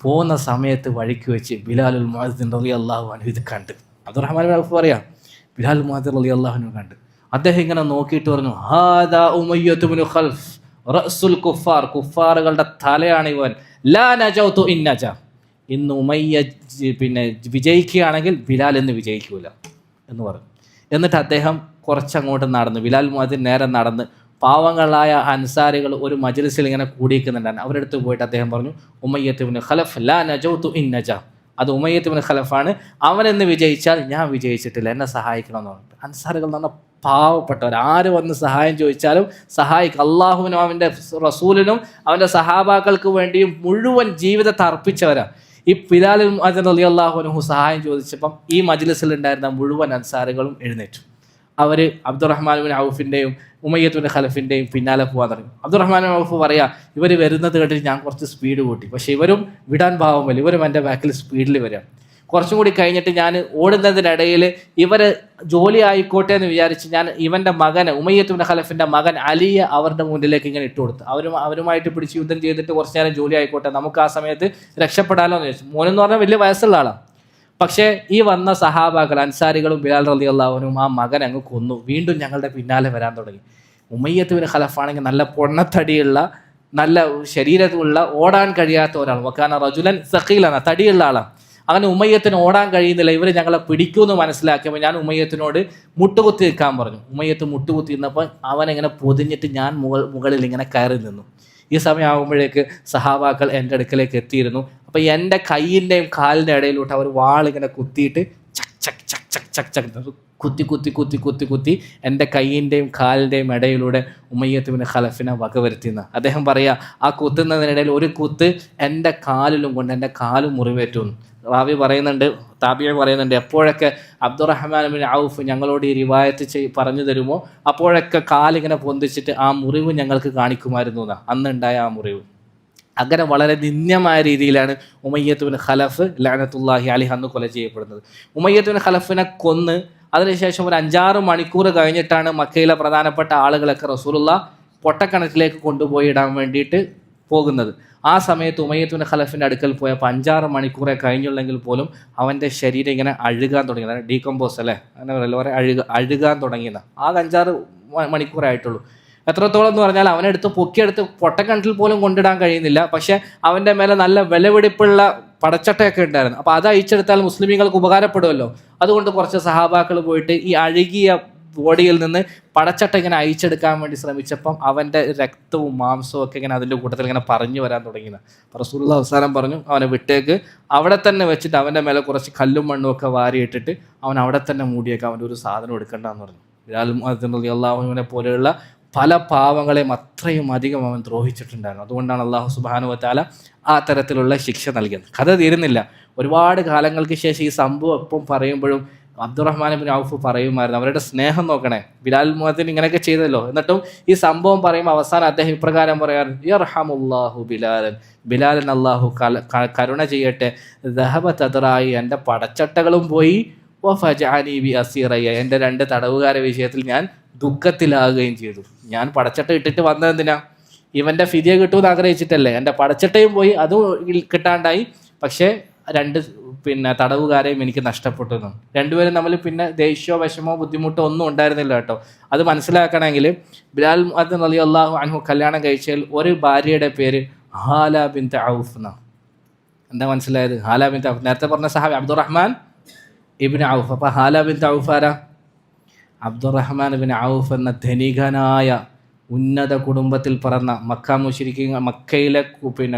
പോകുന്ന സമയത്ത് വഴിക്ക് വെച്ച് ബിലാലുൽ മുഅദ്ദിൻ റളിയല്ലാഹു അൻഹു ഇത് കണ്ട്. അബ്ദുറഹ്മാൻ ബിൻ ഔഫ് പറയാം, ബിലാലുൽ മുഅദ്ദിൻ റളിയല്ലാഹു അൻഹു കണ്ട്. അദ്ദേഹം ഇങ്ങനെ നോക്കിയിട്ട് പറഞ്ഞു, ഹാദാ ഉമയ്യത്ത് ബിൻ ഖൽഫ് റഅ്സുൽ കുഫാർ, കുഫാറുകളുടെ തലയാണ് ഇവൻ. ലാ നജൗതു ഇൻ നജാ, ഇന്ന് ഉമയ്യ വിജയിക്കുകയാണെങ്കിൽ ബിലാൽ എന്ന് വിജയിക്കൂല എന്ന് പറഞ്ഞു. എന്നിട്ട് അദ്ദേഹം കുറച്ചങ്ങോട്ട് നടന്ന്, ബിലാൽ മുഅദ്ദിൻ നേരെ നടന്ന് പാവങ്ങളായ അൻസാരികൾ ഒരു മജ്ലിസിൽ ഇങ്ങനെ കൂടിയിരിക്കുന്നുണ്ടായിരുന്നു. അവരുടെ അടുത്ത് പോയിട്ട് അദ്ദേഹം പറഞ്ഞു, ഉമയ്യത്ത് ബിൻ ഖലഫ് ലാ നജൗതു ഇൻ നജാ, അത് ഉമയ്യത്ത് ബിൻ ഖലഫാണ്, അവനെന്ന് വിജയിച്ചാൽ ഞാൻ വിജയിച്ചിട്ടില്ല, എന്നെ സഹായിക്കണമെന്ന് പറഞ്ഞു. അൻസാറുകൾ എന്ന് പറഞ്ഞാൽ പാവപ്പെട്ടവർ, ആര് വന്ന് സഹായം ചോദിച്ചാലും സഹായിക്കും. അള്ളാഹുവിനും അവൻ്റെ റസൂലിനും അവൻ്റെ സഹാബാക്കൾക്ക് വേണ്ടിയും മുഴുവൻ ജീവിതത്തെ അർപ്പിച്ചവരാണ്. ഈ ബിലാൽ റളിയല്ലാഹു അൻഹു സഹായം ചോദിച്ചപ്പം ഈ മജ്ലിസിൽ ഉണ്ടായിരുന്ന മുഴുവൻ അൻസാറുകളും എഴുന്നേറ്റു. അവർ അബ്ദുറഹ്മാൻ ബിൻ ഔഫിൻ്റെയും ഉമയ്യത്ത് ബിൻ ഖലഫിൻ്റെയും പിന്നാലെ പോകാൻ തുടങ്ങി. അബ്ദുറഹ്മാൻ ബിൻ ഔഫ് പറയാ, ഇവർ വരുന്നത് കണ്ടിട്ട് ഞാൻ കുറച്ച് സ്പീഡ് കൂട്ടി, പക്ഷേ ഇവരും വിടാൻ പാവമല്ല, ഇവരും എൻ്റെ ബാക്കിൽ സ്പീഡിൽ വരാം. കുറച്ചും കൂടി കഴിഞ്ഞിട്ട് ഞാൻ ഓടുന്നതിനിടയിൽ ഇവർ ജോലി ആയിക്കോട്ടെ എന്ന് വിചാരിച്ച് ഞാൻ ഇവൻ്റെ മകന്, ഉമയ്യത്ത് ബിൻ ഖലഫിൻ്റെ മകൻ അലിയെ അവരുടെ മുന്നിലേക്ക് ഇങ്ങനെ ഇട്ട് കൊടുത്തു. അവരുമായിട്ട് പിടിച്ച് യുദ്ധം ചെയ്തിട്ട് കുറച്ച് നേരം ജോലി ആയിക്കോട്ടെ, നമുക്ക് ആ സമയത്ത് രക്ഷപ്പെടാമല്ലോ എന്ന് ചോദിച്ചു. മോനെന്ന് പറഞ്ഞാൽ വലിയ വയസ്സുള്ള ആളാണ്. പക്ഷേ ഈ വന്ന സഹാബാക്കൾ അൻസാരികളും ബിലാൽ റളിയല്ലാഹു അൻഹുവും ആ മകൻ അങ്ങ് കൊന്നു. വീണ്ടും ഞങ്ങളുടെ പിന്നാലെ വരാൻ തുടങ്ങി. ഉമയ്യത്ത് ബിൻ ഖലഫാണെങ്കിൽ നല്ല പൊണ്ണത്തടിയുള്ള, നല്ല ശരീരത്തിലുള്ള, ഓടാൻ കഴിയാത്ത ഒരാൾ. വക്കാന റജുലൻ സഖീലാണ്, തടിയുള്ള ആളാണ്. അങ്ങനെ ഉമയ്യത്തിന് ഓടാൻ കഴിയുന്നില്ല, ഇവർ ഞങ്ങളെ പിടിക്കുമെന്ന് മനസ്സിലാക്കിയപ്പോൾ ഞാൻ ഉമയ്യത്തിനോട് മുട്ടുകുത്തി നിൽക്കാൻ പറഞ്ഞു. ഉമയ്യത്ത് മുട്ടുകുത്തി നിന്നപ്പോൾ അവനെങ്ങനെ പൊതിഞ്ഞിട്ട് ഞാൻ മുകളിൽ ഇങ്ങനെ കയറി നിന്നു. ഈ സമയമാകുമ്പോഴേക്ക് സഹാബാക്കൾ എൻ്റെ അടുക്കലേക്ക് എത്തിയിരുന്നു. അപ്പോൾ എൻ്റെ കയ്യിൻ്റെയും കാലിൻ്റെ ഇടയിലോട്ട് അവർ വാളിങ്ങനെ കുത്തിയിട്ട് ചക് ചക് ചക് ചക് ചക് ചക് കുത്തി കുത്തി കുത്തി കുത്തി കുത്തി എൻ്റെ കയ്യിൻ്റെയും കാലിൻ്റെയും ഇടയിലൂടെ ഉമയ്യത്ത് ബിൻ ഖലഫിനെ വകവരുത്തിയെന്ന് അദ്ദേഹം പറയുക. ആ കുത്തുന്നതിനിടയിൽ ഒരു കുത്ത് എൻ്റെ കാലിലും കൊണ്ട് എൻ്റെ കാലും മുറിവേറ്റുന്നു. റാവി പറയുന്നുണ്ട്, താബിഈ പറയുന്നുണ്ട്, എപ്പോഴൊക്കെ അബ്ദുറഹ്മാൻ ബിൻ ഔഫ് ഞങ്ങളോട് ഈ റിവായത്ത് പറഞ്ഞു തരുമോ അപ്പോഴൊക്കെ കാലിങ്ങനെ പൊന്തിച്ചിട്ട് ആ മുറിവ് ഞങ്ങൾക്ക് കാണിക്കുമായിരുന്നു എന്നാണ് അന്നുണ്ടായ ആ മുറിവ്. അങ്ങനെ വളരെ നിന്ദ്യമായ രീതിയിലാണ് ഉമയ്യത്ത് ബിൻ ഖലഫ് ലഅനത്തുല്ലാഹി അലൈഹി അന്ന് കൊല ചെയ്യപ്പെടുന്നത്. ഉമയ്യത്ത് ബിൻ ഖലഫിനെ കൊന്ന് അതിനുശേഷം ഒരു 5-6 മണിക്കൂർ കഴിഞ്ഞിട്ടാണ് മക്കയിലെ പ്രധാനപ്പെട്ട ആളുകളൊക്കെ റസൂലുള്ള പൊട്ടക്കിണറ്റിലേക്ക് കൊണ്ടുപോയി ഇടാൻ വേണ്ടിയിട്ട് പോകുന്നത്. ആ സമയത്ത് ഉമയ്യത്ത് ബിൻ ഖലഫിൻ്റെ അടുക്കൽ പോയപ്പോൾ 5-6 മണിക്കൂറേ കഴിഞ്ഞുള്ളെങ്കിൽ പോലും അവൻ്റെ ശരീരം ഇങ്ങനെ അഴുകാൻ തുടങ്ങിയത്, ഡീകമ്പോസ് അല്ലേ അങ്ങനെ പറയല്ലോ, അഴുകാൻ തുടങ്ങിയത്. ആ 5-6 മണിക്കൂറായിട്ടുള്ളൂ. എത്രത്തോളം എന്ന് പറഞ്ഞാൽ അവനെടുത്ത് പൊക്കിയെടുത്ത് പൊട്ടക്കിണറ്റിൽ പോലും കൊണ്ടിടാൻ കഴിയുന്നില്ല. പക്ഷേ അവൻ്റെ മേലെ നല്ല വിലപിടിപ്പുള്ള പടച്ചട്ടയൊക്കെ ഉണ്ടായിരുന്നു. അപ്പോൾ അത് അഴിച്ചെടുത്താൽ മുസ്ലിമീങ്ങൾക്ക് ഉപകാരപ്പെടുമല്ലോ. അതുകൊണ്ട് കുറച്ച് സഹാബാക്കൾ പോയിട്ട് ഈ അഴുകിയ ബോഡിയിൽ നിന്ന് പടച്ചട്ട ഇങ്ങനെ അഴിച്ചെടുക്കാൻ വേണ്ടി ശ്രമിച്ചപ്പം അവൻ്റെ രക്തവും മാംസവും ഒക്കെ ഇങ്ങനെ അതിൻ്റെ കൂട്ടത്തിൽ ഇങ്ങനെ പറഞ്ഞു വരാൻ തുടങ്ങിയത്. റസൂലുള്ളാഹി അവസാനം പറഞ്ഞു, അവനെ വിട്ടേക്ക്, അവിടെ തന്നെ വെച്ചിട്ട് അവൻ്റെ മേലെ കുറച്ച് കല്ലും മണ്ണും ഒക്കെ വാരിയിട്ടിട്ട് അവൻ അവിടെ തന്നെ മൂടിയേക്ക്, അവൻ്റെ ഒരു സാധനം എടുക്കണ്ടെന്ന് പറഞ്ഞു. ബിലാൽ മുഅദ്ദിൻ റളിയല്ലാഹു അൻഹുവിനെ പോലെയുള്ള പല പാവങ്ങളെയും അത്രയും അധികം അവൻ ദ്രോഹിച്ചിട്ടുണ്ടായിരുന്നു. അതുകൊണ്ടാണ് അല്ലാഹു സുബ്ഹാനഹു വ തആല ആ തരത്തിലുള്ള ശിക്ഷ നൽകിയത്. കഥ തീരുന്നില്ല. ഒരുപാട് കാലങ്ങൾക്ക് ശേഷം ഈ സംഭവം എപ്പം പറയുമ്പോഴും അബ്ദുറഹ്മാൻ ബിൻ ഔഫ് പറയുമായിരുന്നു, അവരുടെ സ്നേഹം നോക്കണേ, ബിലാൽ മുഅദ്ദിൻ ഇങ്ങനെയൊക്കെ ചെയ്തല്ലോ, എന്നിട്ടും ഈ സംഭവം പറയുമ്പോൾ അവസാനം അദ്ദേഹം ഇപ്രകാരം പറയാറുണ്ട്, യർഹമുല്ലാഹു ബിലാലൻ, ബിലാലൻ അള്ളാഹു കരുണ ചെയ്യട്ടെ, ദഹബത് അദ്റായി, എൻ്റെ പടച്ചട്ടകളും പോയി, വഫജഅനി ബി അസീറയ്യ, എൻ്റെ 2 തടവുകാരെ വിഷയത്തിൽ ഞാൻ ദുഃഖത്തിലാകുകയും ചെയ്തു. ഞാൻ പടച്ചട്ട ഇട്ടിട്ട് വന്നതെന്തിനാ? ഇവൻ്റെ ഫിദിയ കിട്ടുമെന്ന് ആഗ്രഹിച്ചിട്ടല്ലേ. എൻ്റെ പടച്ചട്ടയും പോയി, അതും കിട്ടാണ്ടായി. പക്ഷേ 2 തടവുകാരെയും എനിക്ക് നഷ്ടപ്പെട്ടു. 2 പേരും തമ്മിൽ പിന്നെ ദേഷ്യമോ വിഷമോ ബുദ്ധിമുട്ടോ ഒന്നും ഉണ്ടായിരുന്നില്ല കേട്ടോ. അത് മനസ്സിലാക്കണമെങ്കിൽ ബിലാൽ മുഅദ്ദിൻ റളിയല്ലാഹു അൻഹു കല്യാണം കഴിച്ചാൽ ഒരു ഭാര്യയുടെ പേര് ഹാല ബിൻത് ഔഫ് എന്നാണ്. എന്താ മനസ്സിലായത്? ഹാല ബിൻത് ഔഫ്, നേരത്തെ പറഞ്ഞ സഹാബി അബ്ദുറഹ്മാൻ ഇബ്നു ഔഫ്. അപ്പോൾ ഹാല ബിൻത് ഔഫ് ആരാ? അബ്ദുറഹ്മാൻ ബിൻ ഔഫ് എന്ന ധനികനായ ഉന്നത കുടുംബത്തിൽ പിറന്ന മക്കയിലെ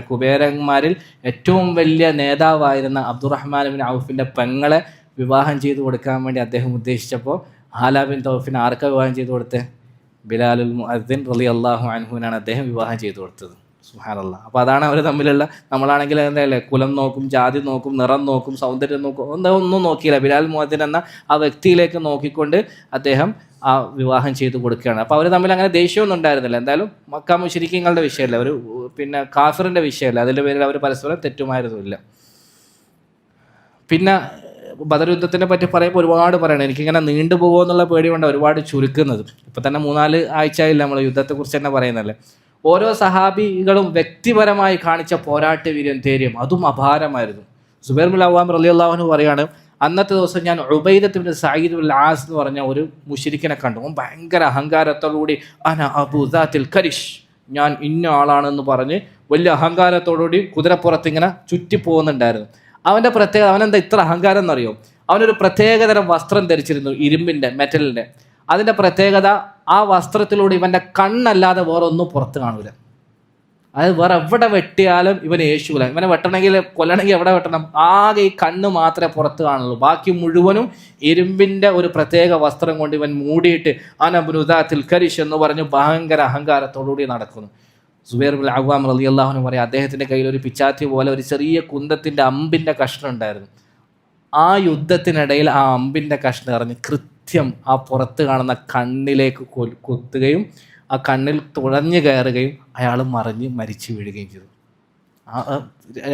കുബേരന്മാരിൽ ഏറ്റവും വലിയ നേതാവായിരുന്ന അബ്ദുറഹ്മാൻ ബിൻ ഔഫിൻ്റെ പെങ്ങളെ വിവാഹം ചെയ്തു കൊടുക്കാൻ വേണ്ടി അദ്ദേഹം ഉദ്ദേശിച്ചപ്പോൾ ഹാല ബിൻ ഔഫിനെ ആർക്കാ വിവാഹം ചെയ്തു കൊടുത്തത്? ബിലാലുൽ മുഅദ്ദിൻ റളിയല്ലാഹു അൻഹുവിനാണ് അദ്ദേഹം വിവാഹം ചെയ്തു കൊടുത്തത്. സുബ്ഹാനല്ലാഹ്. അപ്പോൾ അതാണ് അവർ തമ്മിലുള്ള, നമ്മളാണെങ്കിൽ എന്തായാലേ കുലം നോക്കും, ജാതി നോക്കും, നിറം നോക്കും, സൗന്ദര്യം നോക്കും, ഒന്നും നോക്കിയില്ല. ബിലാൽ മുഅദ്ദിൻ എന്ന ആ വ്യക്തിയിലേക്ക് നോക്കിക്കൊണ്ട് അദ്ദേഹം ആ വിവാഹം ചെയ്തു കൊടുക്കുകയാണ്. അപ്പോൾ അവർ തമ്മിൽ അങ്ങനെ ദേഷ്യമൊന്നും ഉണ്ടായിരുന്നില്ല. എന്തായാലും മക്ക മുശ്രിക്കീങ്ങളുടെ വിഷയമല്ല, ഒരു കാഫിറിൻ്റെ വിഷയമല്ല, അതിൻ്റെ പേരിൽ അവർ പരസ്പരം തെറ്റുമായിരുന്നില്ല. പിന്നെ ബദർ യുദ്ധത്തിനെ പറ്റി പറയുമ്പോൾ ഒരുപാട് പറയണം. എനിക്കിങ്ങനെ നീണ്ടു പോകുമോ എന്നുള്ള പേടി കൊണ്ട് ഒരുപാട് ചുരുക്കുന്നത്. ഇപ്പോൾ തന്നെ 3-4 ആഴ്ചയില്ല നമ്മൾ യുദ്ധത്തെക്കുറിച്ച് തന്നെ പറയുന്നല്ലേ. ഓരോ സഹാബികളും വ്യക്തിപരമായി കാണിച്ച പോരാട്ട വീര്യം, ധൈര്യം അതും അപാരമായിരുന്നു. സുബൈർ ബിൻ അവ്വാം റളിയല്ലാഹു അൻഹു പറയാണ്, അന്നത്തെ ദിവസം ഞാൻ ഉബൈദത്ത് ബിൻ സഈദ് ബിൻ ആസ് എന്ന് പറഞ്ഞ ഒരു മുശ്രിക്കിനെ കണ്ടു. അവൻ ഭയങ്കര അഹങ്കാരത്തോടുകൂടി അന അബൂ ദാത്തിൽ കരിഷ്, ഞാൻ ഇന്ന ആളാണെന്ന് പറഞ്ഞ് വലിയ അഹങ്കാരത്തോടുകൂടി കുതിരപ്പുറത്ത് ഇങ്ങനെ ചുറ്റി പോകുന്നുണ്ടായിരുന്നു. അവൻ്റെ പ്രത്യേകത, അവനെന്താ ഇത്ര അഹങ്കാരം എന്നറിയോ? അവനൊരു പ്രത്യേകതരം വസ്ത്രം ധരിച്ചിരുന്നു, ഇരുമ്പിൻ്റെ, മെറ്റലിൻ്റെ. അതിൻ്റെ പ്രത്യേകത, ആ വസ്ത്രത്തിലൂടെ ഇവൻ്റെ കണ്ണല്ലാതെ വേറെ ഒന്നും പുറത്ത് കാണൂല. അതായത് വേറെ എവിടെ വെട്ടിയാലും ഇവന് യേശൂല. ഇവനെ വെട്ടണമെങ്കിൽ കൊല്ലണമെങ്കിൽ എവിടെ വെട്ടണം? ആകെ ഈ കണ്ണ് മാത്രമേ പുറത്ത് കാണുള്ളൂ. ബാക്കി മുഴുവനും ഇരുമ്പിൻ്റെ ഒരു പ്രത്യേക വസ്ത്രം കൊണ്ട് ഇവൻ മൂടിയിട്ട് അനബ്നുദാത്തിൽ കരിഷ് എന്ന് പറഞ്ഞ് ഭയങ്കര അഹങ്കാരത്തോടുകൂടി നടക്കുന്നു. സുബൈർ ബിൻ അവ്വാം റളിയല്ലാഹു അൻഹു പറയാം, അദ്ദേഹത്തിൻ്റെ കയ്യിൽ ഒരു പിച്ചാത്തി പോലെ ഒരു ചെറിയ കുന്തത്തിൻ്റെ അമ്പിൻ്റെ കഷ്ണം ഉണ്ടായിരുന്നു. ആ യുദ്ധത്തിനിടയിൽ ആ അമ്പിൻ്റെ കഷ്ണം എറിഞ്ഞ് കൃത്യം ആ പുറത്ത് കാണുന്ന കണ്ണിലേക്ക് കുത്തുകയും ആ കണ്ണിൽ തുഴഞ്ഞു കയറുകയും അയാൾ മരിച്ചു വീഴുകയും ചെയ്തു.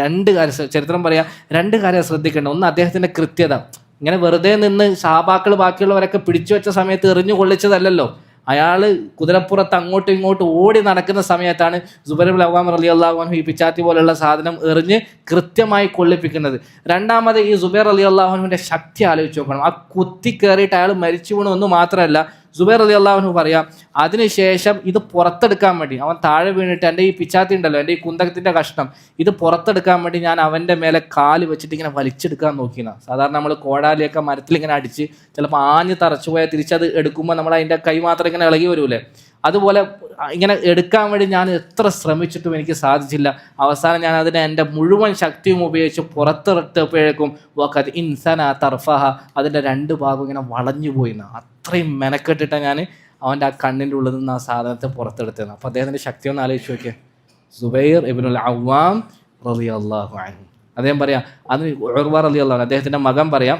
2 കാര്യം ചരിത്രം പറയാം, 2 കാര്യം ശ്രദ്ധിക്കേണ്ട. ഒന്ന്, അദ്ദേഹത്തിൻ്റെ കൃത്യത. ഇങ്ങനെ വെറുതെ നിന്ന് സഹാബാക്കൾ ബാക്കിയുള്ളവരൊക്കെ പിടിച്ചു വെച്ച സമയത്ത് എറിഞ്ഞു കൊള്ളിച്ചതല്ലല്ലോ. അയാൾ കുതിരപ്പുറത്ത് അങ്ങോട്ടും ഇങ്ങോട്ടും ഓടി നടക്കുന്ന സമയത്താണ് സുബൈർ ബിൻ അവ്വാം റളിയല്ലാഹു അൻഹു ഈ പിച്ചാത്തി പോലുള്ള സാധനം എറിഞ്ഞ് കൃത്യമായി കൊള്ളിപ്പിക്കുന്നത്. രണ്ടാമത്, ഈ സുബൈർ റളിയല്ലാഹു അൻഹുവിൻ്റെ ശക്തി ആലോചിച്ച് നോക്കണം. ആ കുത്തി കയറിയിട്ട് അയാൾ മരിച്ചു വീണു എന്ന് മാത്രമല്ല, സുബൈർ റളിയല്ലാഹു അൻഹു പറയാം, അതിനുശേഷം ഇത് പുറത്തെടുക്കാൻ വേണ്ടി അവൻ താഴെ വീണിട്ട് എൻ്റെ ഈ പിച്ചാത്തി ഉണ്ടല്ലോ, എൻ്റെ ഈ കുന്തകത്തിൻ്റെ കഷ്ണം, ഇത് പുറത്തെടുക്കാൻ വേണ്ടി ഞാൻ അവൻ്റെ മേലെ കാല് വെച്ചിട്ട് ഇങ്ങനെ വലിച്ചെടുക്കാൻ നോക്കിയെന്ന. സാധാരണ നമ്മൾ കോടാലിയൊക്കെ മരത്തിൽ ഇങ്ങനെ അടിച്ച് ചിലപ്പോൾ ആഞ്ഞ് തറച്ചു പോയാൽ തിരിച്ചത് എടുക്കുമ്പോൾ നമ്മൾ അതിൻ്റെ കൈ മാത്രം ഇങ്ങനെ ഇളകി വരൂലേ, അതുപോലെ ഇങ്ങനെ എടുക്കാൻ വേണ്ടി ഞാൻ എത്ര ശ്രമിച്ചിട്ടും എനിക്ക് സാധിച്ചില്ല. അവസാനം ഞാൻ അതിനെ എൻ്റെ മുഴുവൻ ശക്തിയും ഉപയോഗിച്ച് പുറത്തെടുത്തപ്പോഴേക്കും വഖദ് ഇൻസന തർഫഹ, അതിൻ്റെ 2 ഭാഗം ഇങ്ങനെ വളഞ്ഞു പോയിന്ന്. അത്രയും മെനക്കെട്ടിട്ടാണ് ഞാൻ അവൻ്റെ ആ കണ്ണിൻ്റെ ഉള്ളിൽ നിന്ന് ആ സാധനത്തെ പുറത്തെടുത്തത്. അപ്പോൾ അദ്ദേഹത്തിൻ്റെ ശക്തി ഒന്ന് ആലോചിച്ച് നോക്കിയേ. സുബൈർ ഇബ്നുൽ അവ്വാം റളിയല്ലാഹു അൻഹു അദ്ദേഹം പറയാം, അന്ന് ഉർവ റളിയല്ലാഹു അൻഹു അദ്ദേഹത്തിൻ്റെ മകൻ പറയാം,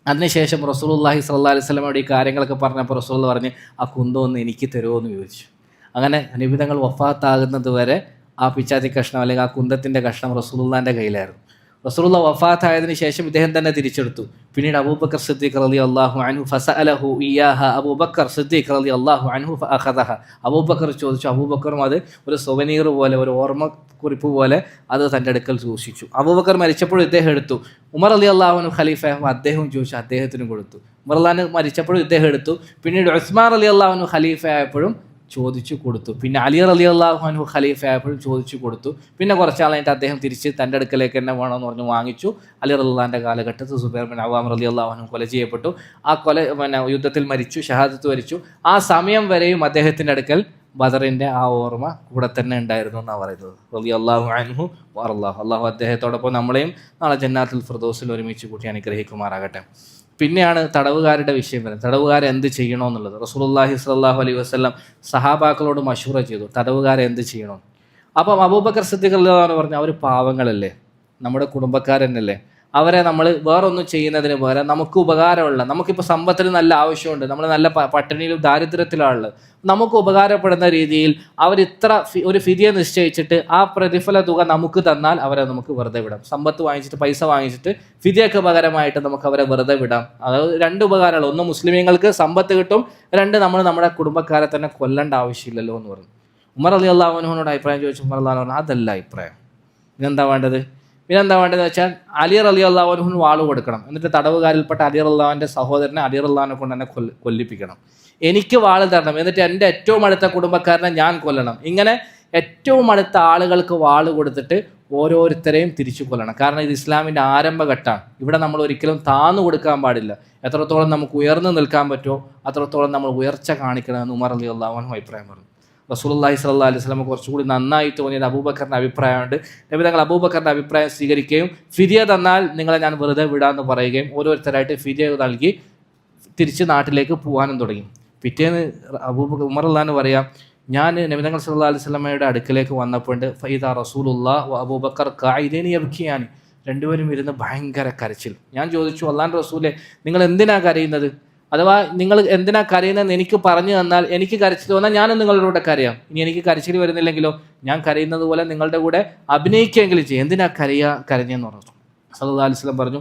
അതിനുശേഷം റസൂലുള്ളാഹി സ്വല്ലല്ലാഹി അലൈഹി വസല്ലമയോട് ഈ കാര്യങ്ങളൊക്കെ പറഞ്ഞപ്പോൾ റസൂൽ പറഞ്ഞ് ആ കുന്തം ഒന്ന് എനിക്ക് തരുമോ എന്ന് ചോദിച്ചു. അങ്ങനെ നബി തങ്ങൾ വഫാത്താകുന്നത് വരെ ആ പിച്ചാത്തി കഷ്ണം അല്ലെങ്കിൽ ആ കുന്തത്തിൻ്റെ കഷ്ണം റസൂലുള്ളാഹിൻ്റെ കയ്യിലായിരുന്നു. റസൂലുള്ള വഫാത്തായതിനു ശേഷം ഇദ്ദേഹം തന്നെ തിരിച്ചെടുത്തു. പിന്നീട് അബൂബക്കർ സിദ്ദീഖ് റളിയല്ലാഹു അൻഹു ഫസഅലഹു ഇയ്യാഹ, അബൂബക്കർ സിദ്ദീഖ് റളിയല്ലാഹു അൻഹു ഫഅഖദഹ, അബൂബക്കർ ചോദിച്ചു. അബൂബക്കറും അത് ഒരു സൊവനീർ പോലെ, ഒരു ഓർമ്മക്കുറിപ്പ് പോലെ അത് തൻ്റെ അടുക്കൽ സൂക്ഷിച്ചു. അബൂബക്കർ മരിച്ചപ്പോഴും ഇദ്ദേഹം എടുത്തു. ഉമർ റളിയല്ലാഹു അൻഹു ഖലീഫ, അദ്ദേഹം ചോദിച്ചു, അദ്ദേഹത്തിനും കൊടുത്തു. ഉമർ റളിയല്ലാഹു മരിച്ചപ്പോഴും ഇദ്ദേഹം എടുത്ു. പിന്നീട് ഉസ്മാൻ റളിയല്ലാഹു അൻഹു ഖലീഫ ആയപ്പോഴും ചോദിച്ചു കൊടുത്തു. പിന്നെ അലി റളിയല്ലാഹു അൻഹു ഖലീഫ ആയപ്പോഴും ചോദിച്ചു കൊടുത്തു. പിന്നെ കുറച്ചാൾ കഴിഞ്ഞിട്ട് അദ്ദേഹം തിരിച്ച് തൻ്റെ അടുക്കലേക്ക് തന്നെ വേണമെന്ന് പറഞ്ഞ് വാങ്ങിച്ചു. അലി റളിയല്ലാഹുവിൻ്റെ കാലഘട്ടത്തിൽ സുബൈർ ബിൻ അവ്വാം റളിയല്ലാഹു അൻഹു കൊല ചെയ്യപ്പെട്ടു. ആ യുദ്ധത്തിൽ മരിച്ചു, ഷഹാദത്ത് വരിച്ചു. ആ സമയം വരെയും അദ്ദേഹത്തിൻ്റെ അടുക്കൽ ബദറിൻ്റെ ആ ഓർമ്മ കൂടെ തന്നെ ഉണ്ടായിരുന്നു എന്നാണ് പറയുന്നത്. റളിയല്ലാഹു അൻഹു വറല്ലാഹു, അള്ളാഹു അദ്ദേഹത്തോടൊപ്പം നമ്മളെയും നാളെ ജന്നാത്തുൽ ഫിർദൗസിൽ ഒരുമിച്ച് കൂട്ടി അനുഗ്രഹിക്കുമാറാകട്ടെ. പിന്നെയാണ് തടവുകാരുടെ വിഷയം വരുന്നത്. തടവുകാരെ എന്ത് ചെയ്യണമെന്നുള്ളത് റസൂലുള്ളാഹി സ്വല്ലല്ലാഹു അലൈഹി വസല്ലം സഹാബാക്കളോട് മശൂറ ചെയ്തു, തടവുകാരെ എന്ത് ചെയ്യണം. അപ്പം അബൂബക്കർ സിദ്ദീഖ് റളിയല്ലാഹു അൻഹു പറഞ്ഞു, അവർ പാവങ്ങളല്ലേ, നമ്മുടെ കുടുംബക്കാരനല്ലേ, അവരെ നമ്മൾ വേറൊന്നും ചെയ്യുന്നതിന് പകരം നമുക്ക് ഉപകാരമുള്ള, നമുക്കിപ്പോൾ സമ്പത്തിന് നല്ല ആവശ്യമുണ്ട്, നമ്മൾ നല്ല പട്ടിണിയിലും ദാരിദ്ര്യത്തിലാണുള്ളത്, നമുക്ക് ഉപകാരപ്പെടുന്ന രീതിയിൽ അവരിത്ര ഒരു ഫിദിയ നിശ്ചയിച്ചിട്ട് ആ പ്രതിഫല തുക നമുക്ക് തന്നാൽ അവരെ നമുക്ക് വെറുതെ വിടാം. സമ്പത്ത് വാങ്ങിച്ചിട്ട്, പൈസ വാങ്ങിച്ചിട്ട് ഫിദിയക്ക് പകരമായിട്ട് നമുക്ക് അവരെ വെറുതെ വിടാം. അതായത് 2 ഉപകാരമുള്ള, ഒന്ന് മുസ്ലിമീങ്ങൾക്ക് സമ്പത്ത് കിട്ടും, 2 നമ്മൾ നമ്മുടെ കുടുംബക്കാരെ തന്നെ കൊല്ലേണ്ട ആവശ്യമില്ലല്ലോ എന്ന് പറഞ്ഞു. ഉമർ റളിയല്ലാഹു അൻഹുവിനോട് അഭിപ്രായം ചോദിച്ചു. ഉമർ റളിയല്ലാഹു അൻഹു അതല്ല അഭിപ്രായം, പിന്നെന്താ വേണ്ടത് വെച്ചാൽ അലി റളിയല്ലാഹു അൻഹുവിന് വാള് കൊടുക്കണം, എന്നിട്ട് തടവുകാരിൽപ്പെട്ട അലി റളിയല്ലാഹുവിൻ്റെ സഹോദരനെ അലി റളിയല്ലാഹുവിനെ കൊണ്ട് തന്നെ കൊല്ലിപ്പിക്കണം. എനിക്ക് വാള് തരണം, എന്നിട്ട് എൻ്റെ ഏറ്റവും അടുത്ത കുടുംബക്കാരനെ ഞാൻ കൊല്ലണം. ഇങ്ങനെ ഏറ്റവും അടുത്ത ആളുകൾക്ക് വാള് കൊടുത്തിട്ട് ഓരോരുത്തരെയും തിരിച്ചു കൊല്ലണം. കാരണം ഇത് ഇസ്ലാമിൻ്റെ ആരംഭഘട്ടമാണ്. ഇവിടെ നമ്മൾ ഒരിക്കലും താന്നു കൊടുക്കാൻ പാടില്ല. എത്രത്തോളം നമുക്ക് ഉയർന്നു നിൽക്കാൻ പറ്റുമോ അത്രത്തോളം നമ്മൾ ഉയർച്ച കാണിക്കണമെന്ന് ഉമർ റളിയല്ലാഹു അൻഹു അഭിപ്രായം പറഞ്ഞു. റസൂലുള്ളാഹി സ്വല്ലല്ലാഹു അലൈഹി വസല്ലം കുറച്ചുകൂടി നന്നായി തോന്നിയത് അബൂബക്കറിൻ്റെ അഭിപ്രായമുണ്ട്. നബി തങ്ങൾ അബൂബക്കറിൻ്റെ അഭിപ്രായം സ്വീകരിക്കുകയും ഫിദിയ തന്നാൽ നിങ്ങളെ ഞാൻ വെറുതെ വിടാമെന്ന് പറയുകയും ഓരോരുത്തരായിട്ട് ഫിദിയ നൽകി തിരിച്ച് നാട്ടിലേക്ക് പോകാനും തുടങ്ങി. പിറ്റേന്ന് ഉമർ റളിയല്ലാഹു അൻഹു പറയാം, ഞാൻ നബി തങ്ങൾ സല്ലല്ലാഹു അലൈഹി വസല്ലമയുടെ അടുക്കലേക്ക് വന്നപ്പോൾ ഫൈദാ റസൂലുള്ളാഹി വ അബൂബക്കർ ഖായിദൈനി യബ്കിയാനി, 2 പേരും ഇരുന്ന് ഭയങ്കര കരച്ചിൽ. ഞാൻ ചോദിച്ചു, അല്ലാഹുവിൻ്റെ റസൂലേ, നിങ്ങൾ എന്തിനാ കരയുന്നത്? അഥവാ നിങ്ങൾ എന്തിനാ കരയുന്നതെന്ന് എനിക്ക് പറഞ്ഞു തന്നാൽ എനിക്ക് കരച്ചിൽ തോന്നാൽ ഞാനും നിങ്ങളുടെ കൂടെ കരയാം. ഇനി എനിക്ക് കരച്ചിൽ വരുന്നില്ലെങ്കിലോ ഞാൻ കരയുന്നത് പോലെ നിങ്ങളുടെ കൂടെ അഭിനയിക്കുകയെങ്കിലും ചെയ്യും. എന്തിനാ കരഞ്ഞെന്ന് പറഞ്ഞു. സല്ലല്ലാഹു അലൈഹി വസല്ലം പറഞ്ഞു,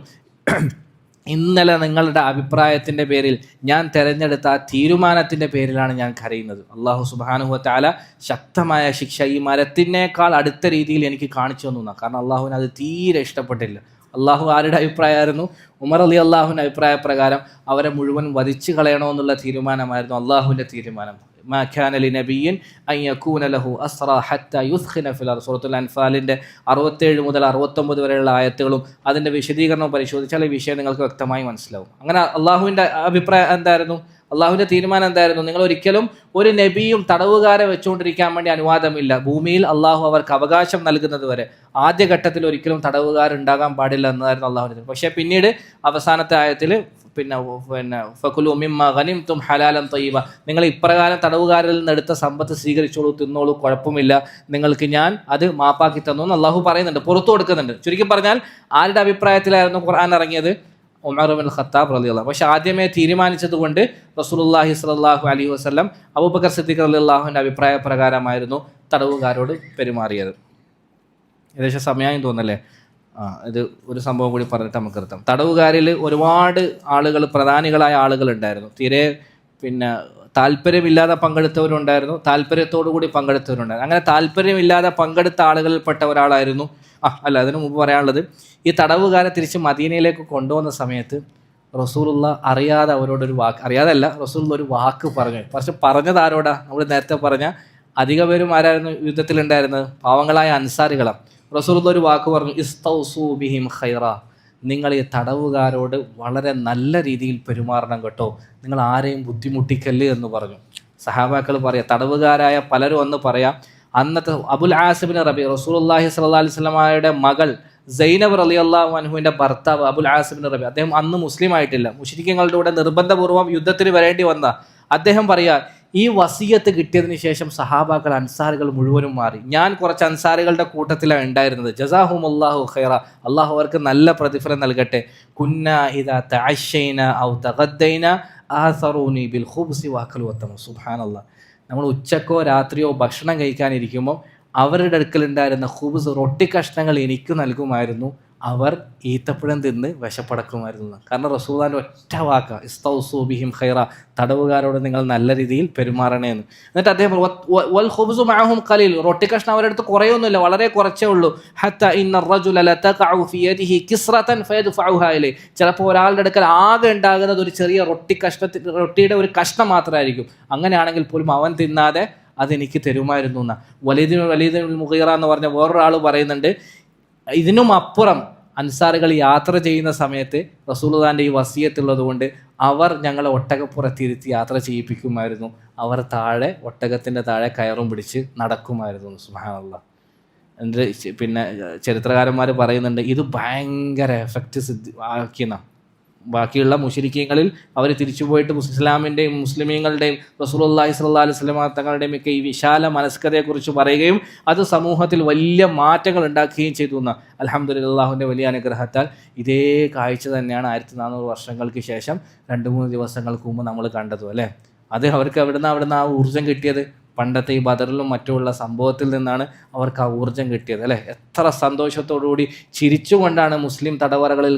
ഇന്നലെ നിങ്ങളുടെ അഭിപ്രായത്തിൻ്റെ പേരിൽ ഞാൻ തിരഞ്ഞെടുത്ത ആ തീരുമാനത്തിൻ്റെ പേരിലാണ് ഞാൻ കരയുന്നത്. അള്ളാഹു സുബ്ഹാനഹു വ തആല ശക്തമായ ശിക്ഷ ഈ മരത്തിനേക്കാൾ അടുത്ത രീതിയിൽ എനിക്ക് കാണിച്ചു തന്നു. കാരണം അള്ളാഹുവിന് അത് തീരെ ഇഷ്ടപ്പെട്ടില്ല. അള്ളാഹു ആരുടെ അഭിപ്രായമായിരുന്നു? ഉമർ റളിയല്ലാഹുവിൻ്റെ അഭിപ്രായ പ്രകാരം അവരെ മുഴുവൻ വധിച്ചു കളയണമെന്നുള്ള തീരുമാനമായിരുന്നു അള്ളാഹുവിൻ്റെ തീരുമാനം. മാ കാന ലിനബിയ്യിൻ അൻ യകൂന ലഹു അസ്റ ഹത്താ യുസ്ഖിന ഫിൽ അർദ്. സൂറത്തുൽ അൻഫാലിൻ്റെ 67 മുതൽ 69 വരെയുള്ള ആയത്തുകളും അതിൻ്റെ വിശദീകരണവും പരിശോധിച്ചാൽ ഈ വിഷയം നിങ്ങൾക്ക് വ്യക്തമായി മനസ്സിലാവും. അങ്ങനെ അള്ളാഹുവിൻ്റെ അഭിപ്രായം എന്തായിരുന്നു? അള്ളാഹുവിൻ്റെ തീരുമാനം എന്തായിരുന്നു? നിങ്ങൾ ഒരിക്കലും ഒരു നബിയും തടവുകാരെ വെച്ചുകൊണ്ടിരിക്കാൻ വേണ്ടി അനുവാദമില്ല. ഭൂമിയിൽ അള്ളാഹു അവർക്ക് അവകാശം നൽകുന്നത് വരെ ആദ്യഘട്ടത്തിൽ ഒരിക്കലും തടവുകാരുണ്ടാകാൻ പാടില്ല എന്നതായിരുന്നു അള്ളാഹുവിൻ്റെ. പക്ഷേ പിന്നീട് അവസാനത്തെ ആയത്തിൽ പിന്നെ ഫകുലു മിമ്മ ഗനിംതും ഹലാലൻ തയ്യിബ, നിങ്ങൾ ഇപ്രകാരം തടവുകാരിൽ നിന്ന് എടുത്ത സമ്പത്ത് സ്വീകരിച്ചോളൂ, തിന്നോളൂ, കുഴപ്പമില്ല, നിങ്ങൾക്ക് ഞാൻ അത് മാപ്പാക്കി തന്നു എന്ന് അള്ളാഹു പറയുന്നുണ്ട്, പുറത്തു കൊടുക്കുന്നുണ്ട്. ചുരുക്കി പറഞ്ഞാൽ ആരുടെ അഭിപ്രായത്തിലായിരുന്നു ഖുർആൻ ഇറങ്ങിയത്? ഉമർ ഇബ്നുൽ ഖത്താബ് റളിയല്ലാഹു. പക്ഷെ ആദ്യമേ തീരുമാനിച്ചത് കൊണ്ട് റസൂലുള്ളാഹി സ്വല്ലല്ലാഹു അലൈഹി വസല്ലം അബൂബക്കർ സിദ്ദീഖ് റളിയല്ലാഹുവിൻ്റെ അഭിപ്രായ പ്രകാരമായിരുന്നു തടവുകാരോട് പെരുമാറിയത്. ഏകദേശം സമയമായി തോന്നല്ലേ? ഇത് ഒരു സംഭവം കൂടി പറഞ്ഞിട്ട് നമുക്ക് നിർത്താം. തടവുകാരിൽ ഒരുപാട് ആളുകൾ, പ്രധാനികളായ ആളുകളുണ്ടായിരുന്നു. തീരെ താല്പര്യമില്ലാതെ പങ്കെടുത്തവരുണ്ടായിരുന്നു, താല്പര്യത്തോടു കൂടി പങ്കെടുത്തവരുണ്ടായിരുന്നു. അങ്ങനെ താല്പര്യമില്ലാതെ പങ്കെടുത്ത ആളുകളിൽപ്പെട്ട ഒരാളായിരുന്നു അതിനു മുമ്പ് പറയാനുള്ളത്, ഈ തടവുകാരെ തിരിച്ച് മദീനയിലേക്ക് കൊണ്ടുവന്ന സമയത്ത് റസൂലുള്ള അറിയാതെ അവരോടൊരു വാക്ക്, അറിയാതല്ല, റസൂലുള്ള ഒരു വാക്ക് പറഞ്ഞു. പക്ഷെ പറഞ്ഞത് ആരോടാ? നമ്മൾ നേരത്തെ പറഞ്ഞ അധിക പേരും ആരായിരുന്നു യുദ്ധത്തിലുണ്ടായിരുന്നത്? പാവങ്ങളായ അൻസാരികളാണ്. റസൂലുള്ള ഒരു വാക്ക് പറഞ്ഞു, ഇസ്തൗസൂ ബിഹിം ഖൈറ, നിങ്ങൾ ഈ തടവുകാരോട് വളരെ നല്ല രീതിയിൽ പെരുമാറണം കേട്ടോ, നിങ്ങൾ ആരെയും ബുദ്ധിമുട്ടിക്കല്ല് എന്ന് പറഞ്ഞു. സഹാബാക്കൾ പറയാം, തടവുകാരായ പലരും ഒന്ന് പറയാം, അന്നത്തെ അബുൽ ആസിബിൻ റബി റസൂലുള്ളാഹി സ്വല്ലല്ലാഹി അലൈഹി വസല്ലമയുടെ മകൾ സൈനബ് റളിയല്ലാഹു അൻഹുവിൻ്റെ ഭർത്താവ് അബുൽ ആസിബിൻ റബി, അദ്ദേഹം അന്ന് മുസ്ലിം ആയിട്ടില്ല, മുശ്രിക്കുകളുടെ കൂടെ നിർബന്ധപൂർവ്വം യുദ്ധത്തിന് വരേണ്ടി വന്ന അദ്ദേഹം പറയാ, ഈ വസിയത്ത് കിട്ടിയതിന് ശേഷം സഹാബാക്കൾ അൻസാറുകൾ മുഴുവനും മാറി. ഞാൻ കുറച്ച് അൻസാറുകളുടെ കൂട്ടത്തിലാണ് ഉണ്ടായിരുന്നത്. ജസാഹുമുല്ലാഹു ഖൈറ, അള്ളാഹു അവർക്ക് നല്ല പ്രതിഫലം നൽകട്ടെ. കുന്നാ ഇദാ തഅശൈന ഔ തഗദ്ദൈന ആസറൂനി ബിൽ ഖുബ്സി വഅകലു വതമ. സുബ്ഹാനല്ലാഹ്, നമ്മൾ ഉച്ചക്കോ രാത്രിയോ ഭക്ഷണം കഴിക്കാനിരിക്കുമ്പോൾ അവരുടെ അടുക്കലുണ്ടായിരുന്ന ഖുബ്സ് റൊട്ടി കഷ്ണങ്ങൾ എനിക്ക് നൽകുമായിരുന്നു, അവർ ഈത്തപ്പഴം തിന്ന് വിശപ്പടക്കുമായിരുന്നു. കാരണം റസൂലുള്ളാഹിന്റെ ഒറ്റ വാക്ക, ഇസ്തൗസൂ ബിഹിം ഖൈറ, തടവുകാരോട് നിങ്ങൾ നല്ല രീതിയിൽ പെരുമാറണേ എന്ന്. എന്നിട്ട് അദ്ദേഹം വൽ ഖുബ്സു മഅഹും ഖലീൽ, റൊട്ടി കഷ്ണം അവരുടെ അടുത്ത് കുറയൊന്നുമില്ല, വളരെ കുറച്ചേ ഉള്ളൂ. ഹത്ത ഇന്ന റജുല ലതഖഉ ഫി യദിഹി കിസ്റതൻ ഫയദ്ഫഉഹാ ഇലൈ, ചിലപ്പോൾ ഒരാളുടെ അടുക്കൽ ആകെ ഉണ്ടാകുന്നത് ഒരു ചെറിയ റൊട്ടിയുടെ ഒരു കഷ്ണം മാത്രമായിരിക്കും. അങ്ങനെയാണെങ്കിൽ പോലും അവൻ തിന്നാതെ അതെനിക്ക് തരുമായിരുന്നു എന്നാ. വലീദുൽ മുഗീറ എന്ന് പറഞ്ഞ വേറൊരാൾ പറയുന്നുണ്ട്, ഇതിനും അപ്പുറം അൻസാറുകൾ യാത്ര ചെയ്യുന്ന സമയത്ത് റസൂലുള്ളാഹിന്റെ ഈ വസിയത്തുള്ളത് കൊണ്ട് അവർ ഞങ്ങളെ ഒട്ടകപ്പുറത്തിരുത്തി യാത്ര ചെയ്യിപ്പിക്കുമായിരുന്നു, അവർ താഴെ ഒട്ടകത്തിൻ്റെ താഴെ കയറും പിടിച്ച് നടക്കുമായിരുന്നു. സുബ്ഹാനല്ലാഹ്. എൻ്റെ പിന്നെ ചരിത്രകാരന്മാർ പറയുന്നുണ്ട്, ഇത് ഭയങ്കര എഫക്റ്റ് ആക്കിയെന്ന. ബാക്കിയുള്ള മുശ്രിക്കീങ്ങളിൽ അവർ തിരിച്ചുപോയിട്ട് ഇസ്ലാമിൻ്റെയും മുസ്ലിമീങ്ങളുടെയും റസൂലുള്ളാഹി സ്വല്ലല്ലാഹി അലൈഹി വസല്ലം തങ്ങളുടെയും ഒക്കെ ഈ വിശാല മനസ്കതയെക്കുറിച്ച് പറയുകയും അത് സമൂഹത്തിൽ വലിയ മാറ്റങ്ങൾ ഉണ്ടാക്കുകയും ചെയ്തു എന്ന. അൽഹംദുലില്ലാഹ്, അല്ലാഹുവിൻ്റെ വലിയ അനുഗ്രഹത്താൽ ഇതേ കാഴ്ച തന്നെയാണ് 1400 വർഷങ്ങൾക്ക് ശേഷം 2-3 ദിവസങ്ങൾക്ക് മുമ്പ് നമ്മൾ കണ്ടതും അല്ലേ. അത് അവർക്ക് എവിടുന്ന് ആ ഊർജ്ജം കിട്ടിയത്? പണ്ടത്തെ ഈ ബദറിലും മറ്റുമുള്ള സംഭവത്തിൽ നിന്നാണ് അവർക്ക് ആ ഊർജ്ജം കിട്ടിയത് അല്ലേ. എത്ര സന്തോഷത്തോടുകൂടി ചിരിച്ചുകൊണ്ടാണ് മുസ്ലിം തടവറകളിൽ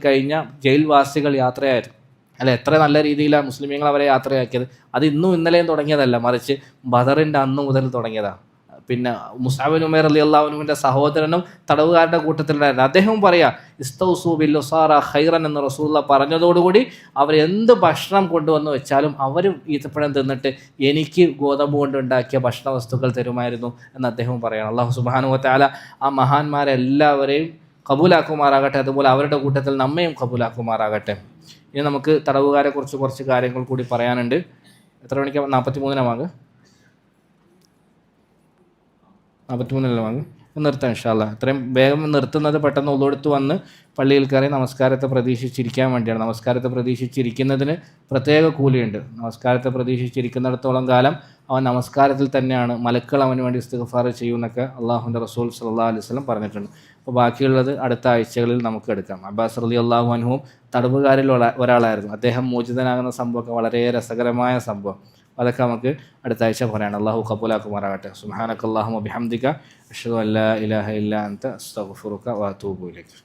കഴിഞ്ഞ ജയിൽവാസികൾ യാത്രയായത് അല്ലെ. എത്ര നല്ല രീതിയിലാണ് മുസ്ലിമീങ്ങൾ അവരെ യാത്രയാക്കിയത്. അത് ഇന്നും ഇന്നലെയും തുടങ്ങിയതല്ല, മറിച്ച് ബദറിൻ്റെ അന്ന് മുതൽ തുടങ്ങിയതാണ്. പിന്നെ മുസ്അബ് ബിൻ ഉമൈർ റളിയല്ലാഹു അൻഹുവിൻ്റെ സഹോദരനും തടവുകാരുടെ കൂട്ടത്തിലുണ്ടായിരുന്നു. അദ്ദേഹം പറയാ, ഇസ്തൗസൂ ബിൽ ഉസാറ ഖൈറൻ എന്ന് റസൂലുള്ളാഹി പറഞ്ഞതോടുകൂടി അവർ എന്ത് ഭക്ഷണം കൊണ്ടുവന്ന് വെച്ചാലും അവർ ഈത്തപ്പഴം തിന്നിട്ട് എനിക്ക് ഗോതമ്പ് കൊണ്ടുണ്ടാക്കിയ ഭക്ഷണ വസ്തുക്കൾ തരുമായിരുന്നു എന്ന് അദ്ദേഹം പറയണം. അല്ലാഹു സുബ്ഹാനഹു വ തആല ആ മഹാന്മാരെല്ലാവരെയും കബൂലാക്കുമാറാകട്ടെ, അതുപോലെ അവരുടെ കൂട്ടത്തിൽ നമ്മയും കബൂലാക്കുമാറാകട്ടെ. ഇനി നമുക്ക് തടവുകാരെ കുറിച്ച് കുറച്ച് കാര്യങ്ങൾ കൂടി പറയാനുണ്ട്. എത്ര മണിക്ക്? 43 വാങ്ങ്, 43 വാങ്ങ് നിർത്താം ഇൻഷാ അല്ലാഹ്. ഇത്രയും വേഗം നിർത്തുന്നത് പെട്ടെന്ന് ഒന്നെടുത്ത് വന്ന് പള്ളിയിൽ കയറി നമസ്കാരത്തെ പ്രതീക്ഷിച്ചിരിക്കാൻ വേണ്ടിയാണ്. നമസ്കാരത്തെ പ്രതീക്ഷിച്ചിരിക്കുന്നതിന് പ്രത്യേക കൂലിയുണ്ട്. നമസ്കാരത്തെ പ്രതീക്ഷിച്ചിരിക്കുന്നിടത്തോളം കാലം അവൻ നമസ്കാരത്തിൽ തന്നെയാണ്, മലക്കൾ അവന് വേണ്ടി ഇസ്തിഗ്ഫാർ ചെയ്യുമെന്നൊക്കെ അള്ളാഹുവിൻ്റെ റസൂൽ സല്ലല്ലാഹു അലൈഹി വസല്ലം പറഞ്ഞിട്ടുണ്ട്. അപ്പോൾ ബാക്കിയുള്ളത് അടുത്ത ആഴ്ചകളിൽ നമുക്ക് എടുക്കാം. അബ്ബാസ് റളിയല്ലാഹു അൻഹുവും തടവുകാരിൽ ഒരാളായിരുന്നു. അദ്ദേഹം മോചിതനാകുന്ന സംഭവമൊക്കെ വളരെ രസകരമായ സംഭവം, അതൊക്കെ നമുക്ക് അടുത്ത ആഴ്ച പറയണം. അള്ളാഹു ഖബൂലാക്കുമാറാകട്ടെ. സുബ്ഹാനക അല്ലാഹുമ്മ ബിഹംദിക അഷ്ഹദു അല്ലാ ഇലാഹ ഇല്ലാ അൻത അസ്തഗ്ഫിറുക വഅതൂബു ഇലൈക്.